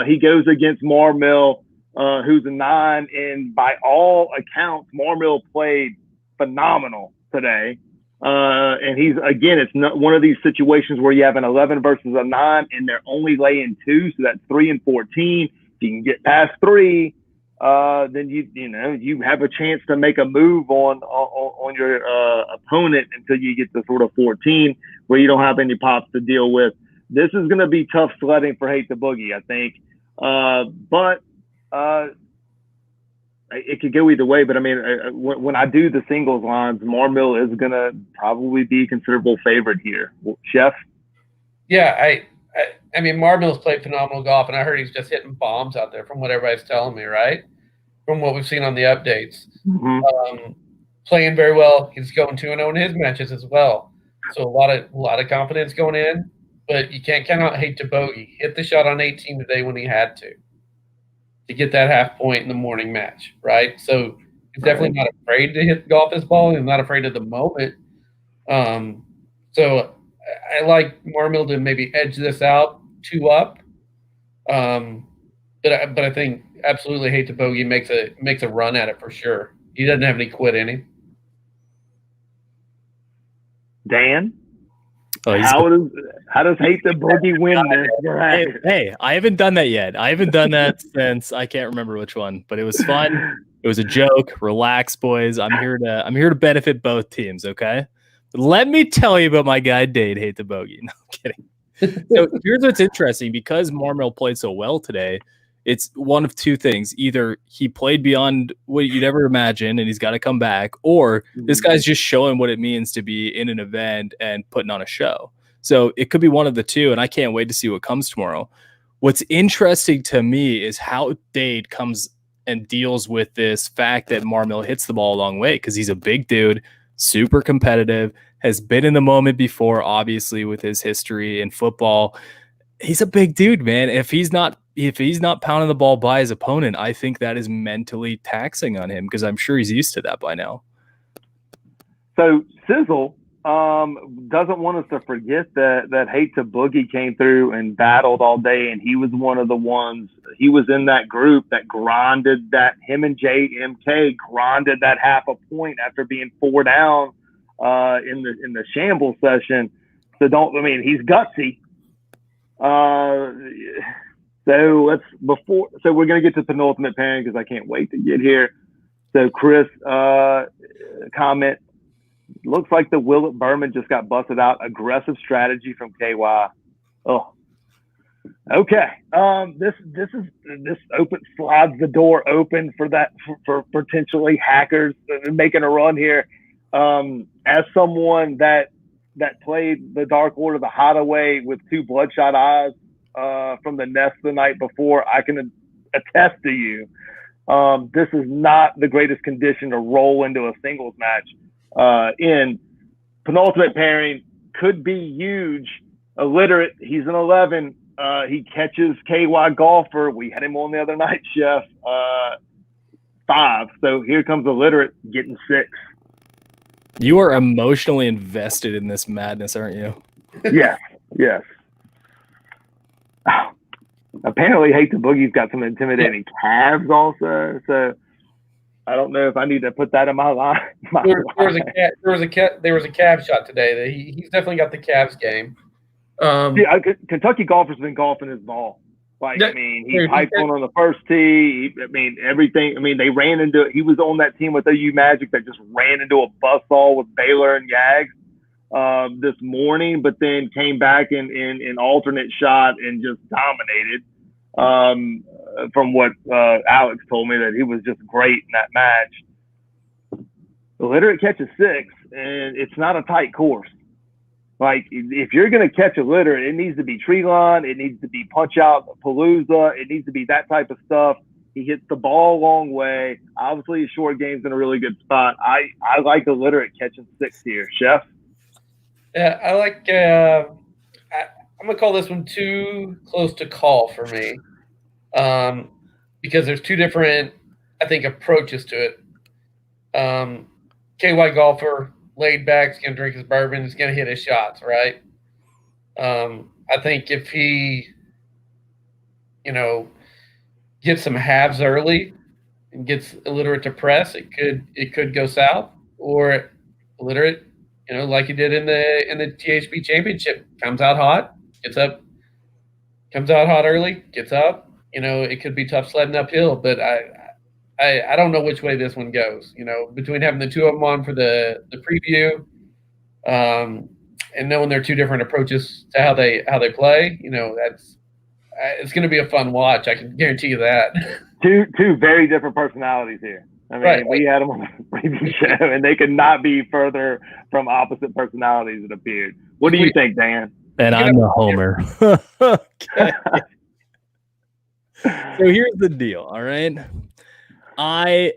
He goes against Marmill, who's a 9, and by all accounts, Marmill played phenomenal today. And he's, again, it's not one of these situations where you have an 11 versus a 9 and they're only laying 2. So that's 3 and 14. If you can get past 3, then you have a chance to make a move on your opponent until you get to sort of 14 where you don't have any pops to deal with. This is going to be tough sledding for Hate the Boogie, I think. But it could go either way, but I mean, when I do the singles lines, Marmill is going to probably be a considerable favorite here. Chef? Yeah, I mean, Marmill's played phenomenal golf, and I heard he's just hitting bombs out there from what everybody's telling me, right? From what we've seen on the updates. Mm-hmm. Playing very well. He's going 2-0 in his matches as well. So a lot of confidence going in, but you can't count out Hate to Bogey. Hit the shot on 18 today when he had to get that half point in the morning match, right? So he's definitely not afraid to hit golf this ball. He's not afraid of the moment. So I like Marmill to maybe edge this out 2 up. But I think absolutely Hate to Bogey makes a run at it for sure. He doesn't have any quit in him. Dan? How does Hate the Boogie win this? Hey, I haven't done that yet. I haven't done that since I can't remember which one, but it was fun. It was a joke. Relax, boys. I'm here to benefit both teams. Okay. But let me tell you about my guy Dade Hate the Bogey. No, I'm kidding. So here's what's interesting, because Marmill played so well today. It's one of two things: either he played beyond what you'd ever imagine, and he's got to come back, or this guy's just showing what it means to be in an event and putting on a show. So it could be one of the two, and I can't wait to see what comes tomorrow. What's interesting to me is how Dade comes and deals with this fact that Marmill hits the ball a long way, because he's a big dude, super competitive, has been in the moment before, obviously, with his history in football. He's a big dude, man. If he's not pounding the ball by his opponent, I think that is mentally taxing on him, because I'm sure he's used to that by now. So Sizzle doesn't want us to forget that Hate to Boogie came through and battled all day, and he was one of the ones. He was in that group that grinded that. Him and JMK grinded that half a point after being 4 down in the shambles session. So he's gutsy. So we're going to get to penultimate pairing because I can't wait to get here. So Chris, comment, looks like the Willett Berman just got busted out. Aggressive strategy from KY. Oh, Okay. This slides the door open for that for potentially hackers making a run here. As someone that played the Dark Order, the Hideaway, with 2 bloodshot eyes from the nest the night before, I can attest to you. This is not the greatest condition to roll into a singles match. In penultimate pairing could be huge. Illiterate, he's an 11. He catches KY Golfer. We had him on the other night, Chef. 5. So here comes Illiterate getting 6. You are emotionally invested in this madness, aren't you? Yes. Apparently, Hate the Boogie's got some intimidating calves also. So I don't know if I need to put that in my line. There was a calf shot today. That he's definitely got the calves game. Kentucky Golfer's been golfing his ball. He piped one on the first tee. Everything. They ran into it. He was on that team with OU Magic that just ran into a buzzsaw with Baylor and Yags this morning, but then came back in alternate shot and just dominated. From what Alex told me, that he was just great in that match. The Illiterate catches 6, and it's not a tight course. Like, if you're going to catch a litter, it needs to be tree line. It needs to be punch out palooza. It needs to be that type of stuff. He hits the ball a long way. Obviously, his short game's in a really good spot. I like Illiterate catching 6 here. Chef? Yeah, I like I'm going to call this one too close to call for me, because there's 2 different, I think, approaches to it. KY Golfer, laid back, he's going to drink his bourbon, he's going to hit his shots, right? I think if he, gets some halves early and gets Illiterate to press, it could go south. Or Illiterate, like he did in the THB championship, comes out hot, gets up, comes out hot early, gets up. It could be tough sledding uphill, but I don't know which way this one goes. Between having the 2 of them on for the preview, and knowing they're 2 different approaches to how they play, it's going to be a fun watch. I can guarantee you that. Two very different personalities here. Right. We had them on the preview show, and they could not be further from opposite personalities, it appeared. What do you think, Dan? And I'm the homer. Okay. So here's the deal, all right? I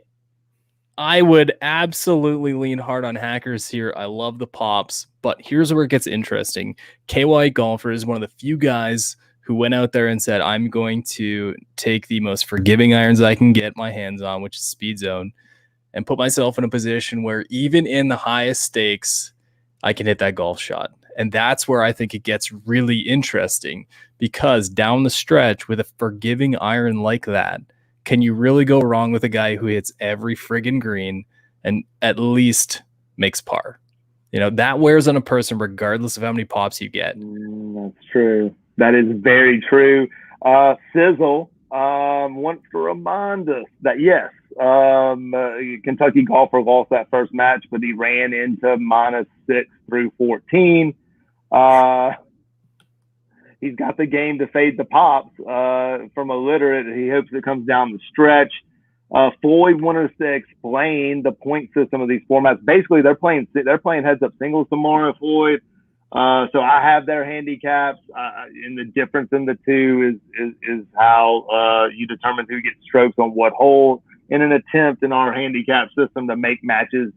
would absolutely lean hard on hackers here. I love the pops, but here's where it gets interesting. KY Golfer is one of the few guys who went out there and said, I'm going to take the most forgiving irons I can get my hands on, which is Speed Zone, and put myself in a position where even in the highest stakes, I can hit that golf shot. And that's where I think it gets really interesting, because down the stretch with a forgiving iron like that, can you really go wrong with a guy who hits every friggin' green and at least makes par? That wears on a person regardless of how many pops you get. That's true. That is very true. Sizzle wants to remind us that, yes, Kentucky Golfer lost that first match, but he ran into -6 through 14. He's got the game to fade the pops from Illiterate. He hopes it comes down the stretch. Floyd wanted us to explain the point system of these formats. Basically, they're playing heads-up singles tomorrow, Floyd. So I have their handicaps, and the difference in the 2 is how you determine who gets strokes on what hole, in an attempt in our handicap system to make matches,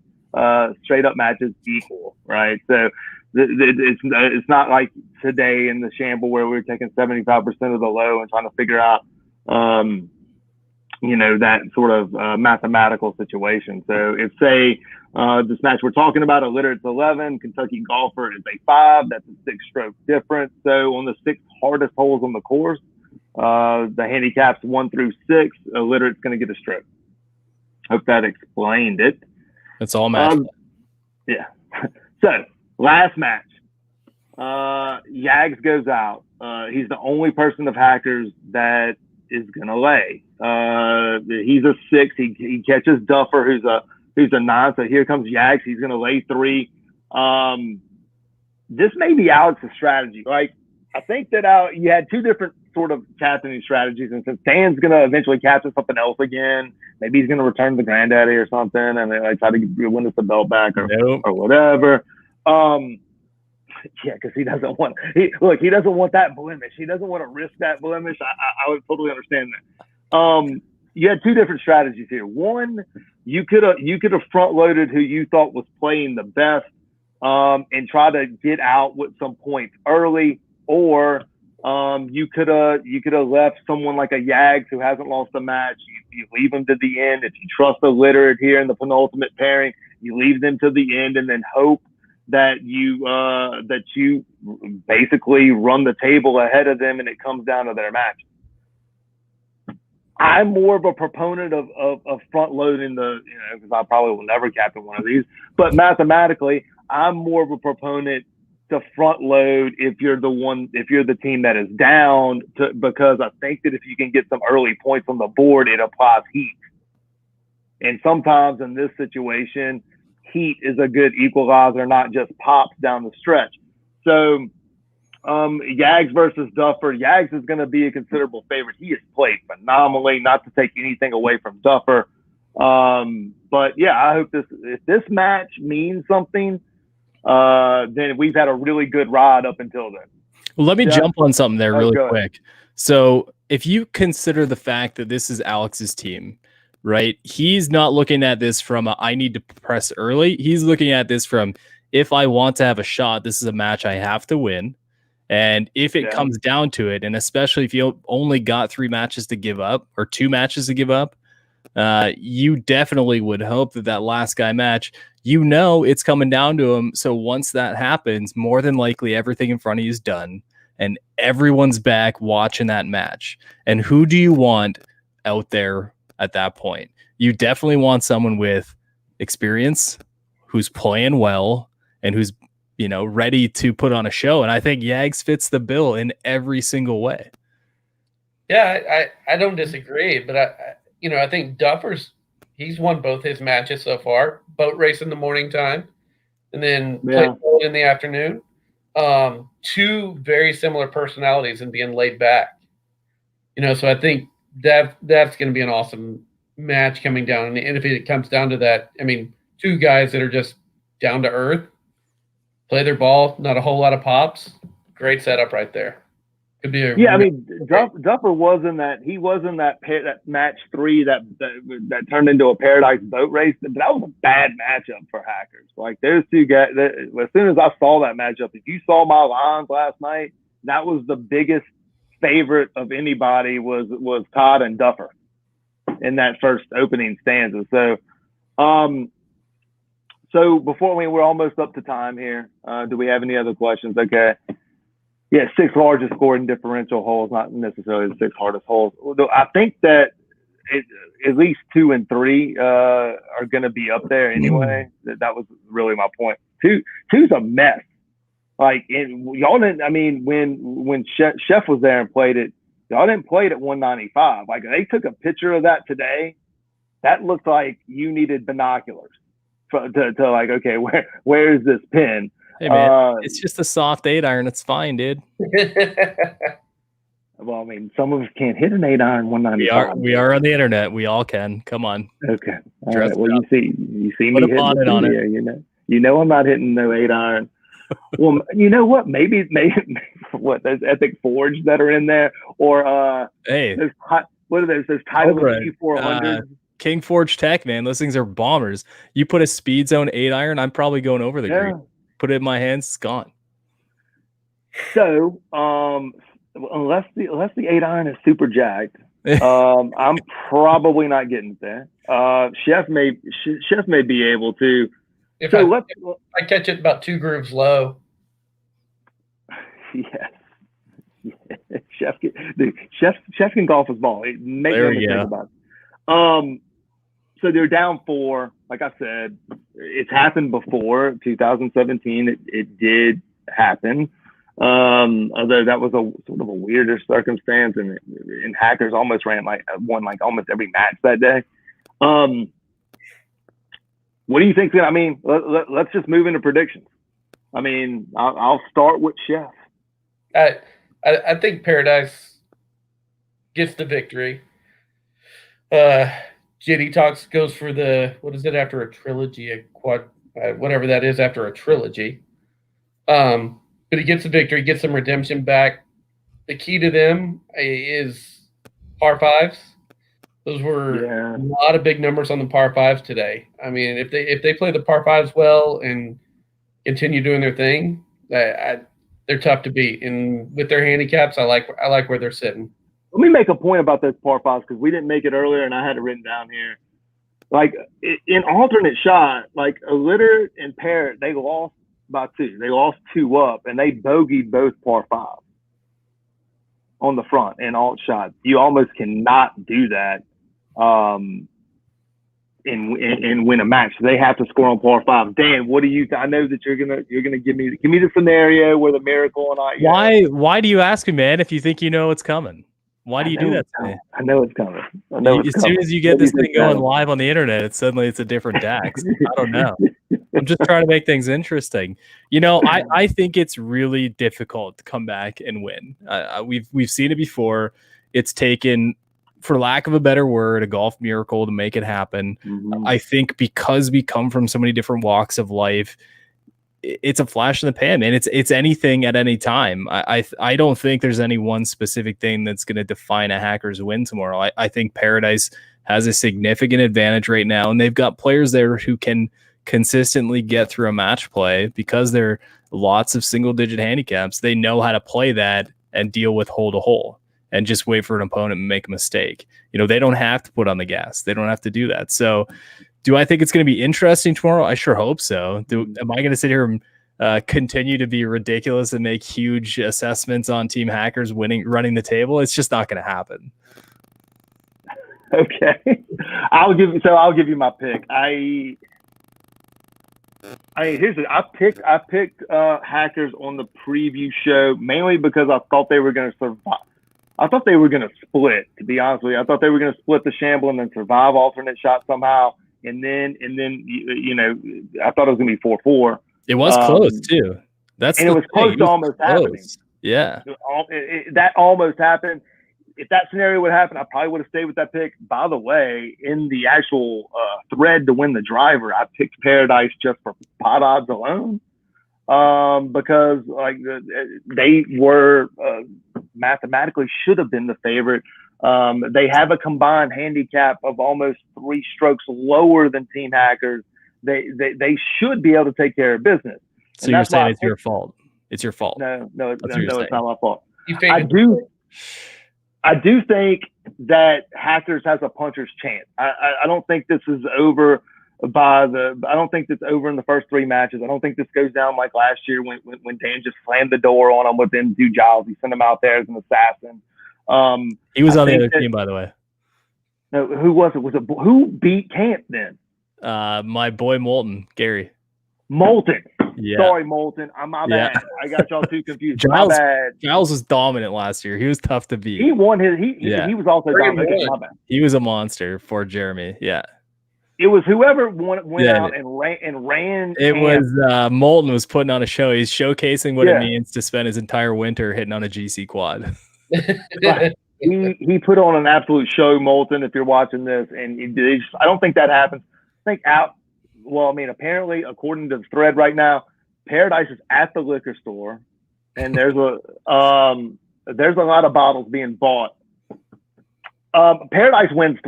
straight-up matches, equal, right? So it's not like today in the Shamble where we were taking 75% of the low and trying to figure out, that sort of mathematical situation. So if, say, this match we're talking about, Illiterate's 11, Kentucky Golfer is a 5, that's a 6-stroke difference. So on the 6 hardest holes on the course, the handicaps 1 through 6, Illiterate's going to get a stroke. Hope that explained it. That's all match. Yeah. So last match, Yags goes out. He's the only person of hackers that is gonna lay. He's a 6. He catches Duffer, who's a 9. So here comes Yags. He's gonna lay 3. This may be Alex's strategy. Like, I think that you had two different sort of captaining strategies, and since Dan's going to eventually captain something else again, maybe he's going to return to Granddaddy or something, and then like try to win us the belt back or whatever. Yeah, because he doesn't want he doesn't want that blemish. He doesn't want to risk that blemish. I would totally understand that. You had two different strategies here. One, you could have front loaded who you thought was playing the best, and try to get out with some points early, or you could have left someone like a Yags who hasn't lost a match. You leave him to the end. If you trust the literate here in the penultimate pairing, you leave them to the end and then hope that you basically run the table ahead of them and it comes down to their match. I'm more of a proponent of front loading because I probably will never captain one of these, but mathematically, I'm more of a proponent to front load if you're the team that is down, because I think that if you can get some early points on the board, it applies heat. And sometimes in this situation, heat is a good equalizer, not just pops down the stretch. So Yags versus Duffer. Yags is going to be a considerable favorite. He has played phenomenally, not to take anything away from Duffer. But yeah, I hope if this match means something, then we've had a really good ride up until then. Well, let me jump on something there really quick. So if you consider the fact that this is Alex's team, right? He's not looking at this from I need to press early. He's looking at this from, if I want to have a shot, this is a match I have to win. And if it comes down to it, and especially if you only got 3 matches to give up or 2 matches to give up, you definitely would hope that last guy match, it's coming down to him. So once that happens, more than likely everything in front of you is done and everyone's back watching that match. And who do you want out there at that point? You definitely want someone with experience, who's playing well, and who's ready to put on a show. And I think Yags fits the bill in every single way. Yeah, I don't disagree, but I think he's won both his matches so far. Boat race in the morning time, and then play in the afternoon. 2 very similar personalities and being laid back. So I think that's going to be an awesome match coming down. And if it comes down to that, 2 guys that are just down to earth, play their ball, not a whole lot of pops. Great setup right there. Could be Duffer was in that. He was in that match 3 that turned into a paradise boat race. But that was a bad matchup for Hackers. Like those 2 guys. As soon as I saw that matchup, if you saw my lines last night, that was the biggest favorite of anybody was Todd and Duffer in that first opening stanza. So before we're almost up to time here. Do we have any other questions? Okay. Yeah, 6 largest scoring differential holes, not necessarily the 6 hardest holes. I think that at least 2 and 3 are going to be up there anyway. That was really my point. 2's a mess. Like y'all didn't. When Chef was there and played it, y'all didn't play it at 195. Like they took a picture of that today. That looked like you needed binoculars to like, okay, where is this pin? Hey man, it's just a soft 8-iron. It's fine, dude. Well, some of us can't hit an 8-iron 195. We are on the internet. We all can. Come on. Okay. All right. Well, you see me hitting on it. You know I'm not hitting no 8-iron. Well, you know what? Maybe what, those Epic Forge that are in there, or hey, what are those? Those Titleist T400s. King Forge Tech, man. Those things are bombers. You put a Speed Zone 8-iron, I'm probably going over the green. Put it in my hands, it's gone. So, unless the 8-iron is super jacked, I'm probably not getting there. Chef may be able to. If I catch it about 2 grooves low. Yes. Chef can golf his ball. There you go. So they're down 4. Like I said, it's happened before. 2017, it did happen. Although that was a sort of a weirder circumstance, and Hackers almost won almost every match that day. What do you think? Let's just move into predictions. I'll start with Chef. I think Paradise gets the victory. JDax goes for the, what is it after a trilogy, a quad, whatever that is after a trilogy. But he gets the victory, gets some redemption back. The key to them is par fives. Those were a lot of big numbers on the par fives today. I mean, if they play the par fives well and continue doing their thing, they're tough to beat. And with their handicaps, I like where they're sitting. Let me make a point about those par fives because we didn't make it earlier, and I had it written down here. Like in alternate shot, like a litter and Parrot, they lost by 2. They lost 2 up, and they bogeyed both par fives on the front in alt shot. You almost cannot do that and win a match. They have to score on par 5. Dan, what do you? I know that you're gonna give me the scenario where the miracle and I. Why do you ask me, man? If you think you know what's coming. Why do you do that to me? I know it's coming. As soon as you get this thing going live on the internet, it's a different Dax. I don't know. I'm just trying to make things interesting. You know, I think it's really difficult to come back and win. We've seen it before. It's taken, for lack of a better word, a golf miracle to make it happen. Mm-hmm. I think because we come from so many different walks of life, it's a flash in the pan, man. It's anything at any time. I don't think there's any one specific thing that's going to define a Hackers win tomorrow. I think Paradise has a significant advantage right now, and they've got players there who can consistently get through a match play because there are lots of single-digit handicaps. They know how to play that and deal with hole to hole and just wait for an opponent and make a mistake. You know, they don't have to put on the gas. They don't have to do that. So do I think it's going to be interesting tomorrow? I sure hope so. Am I going to sit here and continue to be ridiculous and make huge assessments on Team Hackers running the table? It's just not going to happen. Okay, I'll give you my pick. I picked Hackers on the preview show mainly because I thought they were going to survive. I thought they were going to split. To be honest with you, I thought they were going to split the Shamble and then survive alternate shot somehow. And then you know, I thought it was going to be 4-4. It was close too. It was close to almost happening. Yeah, that almost happened. If that scenario would happen, I probably would have stayed with that pick. By the way, in the actual thread to win the driver, I picked Paradise just for pot odds alone, because like they were mathematically should have been the favorite. They have a combined handicap of almost 3 strokes lower than Team Hackers. They should be able to take care of business. So you're saying it's your fault? It's your fault? No, it's not my fault. I do think that Hackers has a puncher's chance. I don't think this is over I don't think it's over in the first 3 matches. I don't think this goes down like last year when Dan just slammed the door on him with them 2 Giles. He sent him out there as an assassin. He was on the other team, by the way. No, who was it? Who beat Camp then? My boy Moulton, Gary. Moulton. Yeah. Sorry, Moulton. My bad. I got y'all too confused. Giles was dominant last year. He was tough to beat. He won his. He was also dominant. My bad. He was a monster for Jeremy. Yeah. It was whoever went out and ran. It was Moulton was putting on a show. He's showcasing what it means to spend his entire winter hitting on a GC quad. He put on an absolute show, Moulton. If you're watching this, and I don't think that happens. I think apparently, according to the thread right now, Paradise is at the liquor store, and there's a lot of bottles being bought. Paradise wins.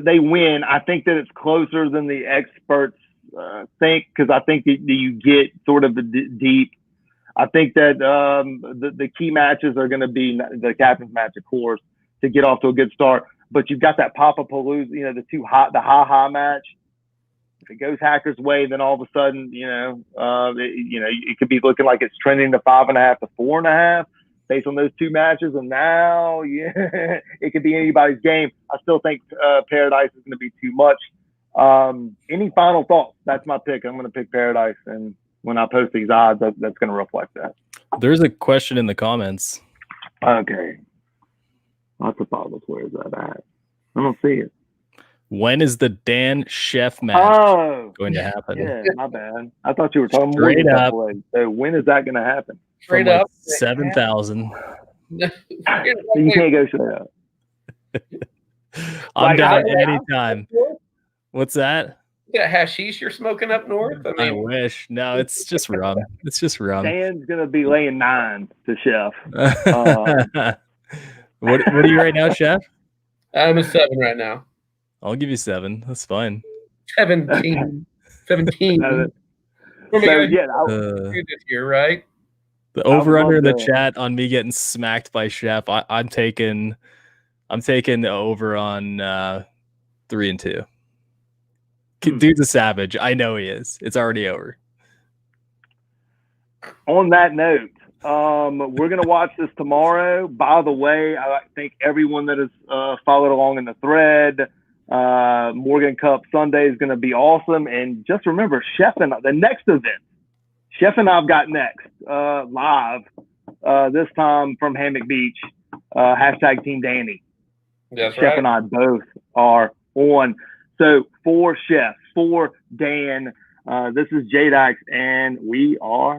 They win. I think that it's closer than the experts think, because I think that you get sort of the deep. I think that the key matches are going to be the captain's match, of course, to get off to a good start. But you've got that Papa-Palooza, the ha-ha match. If it goes Hackers' way, then all of a sudden, it could be looking like it's trending to 5.5 to 4.5 based on those 2 matches. And now, it could be anybody's game. I still think Paradise is going to be too much. Any final thoughts? That's my pick. I'm going to pick Paradise, and when I post these odds, that's going to reflect that. There's a question in the comments. Okay. Lots of bottles. Where is that at? I don't see it. When is the Dan Chef match going to happen? Yeah, my bad. I thought you were talking straight more up. So when is that going to happen? Straight up, 7,000 You can't go straight up. I'm down anytime. What's that? You got hashish you're smoking up north? I wish. No, it's just rum. It's just rum. Dan's gonna be laying 9 to Chef. What are you right now, Chef? I'm a 7 right now. I'll give you 7. That's fine. 17. So yeah, this year, right? The over under in the chat on me getting smacked by Chef. I'm taking the over on 3 and 2. Dude's a savage. I know he is. It's already over. On that note, we're going to watch this tomorrow. By the way, I think everyone that has followed along in the thread, Morgan Cup Sunday is going to be awesome. And just remember, Chef and the next event, Chef and I've got next live this time from Hammock Beach, hashtag Team Danny. That's Chef right. and I both are on. So for Chef, for Dan, this is JDax, and we are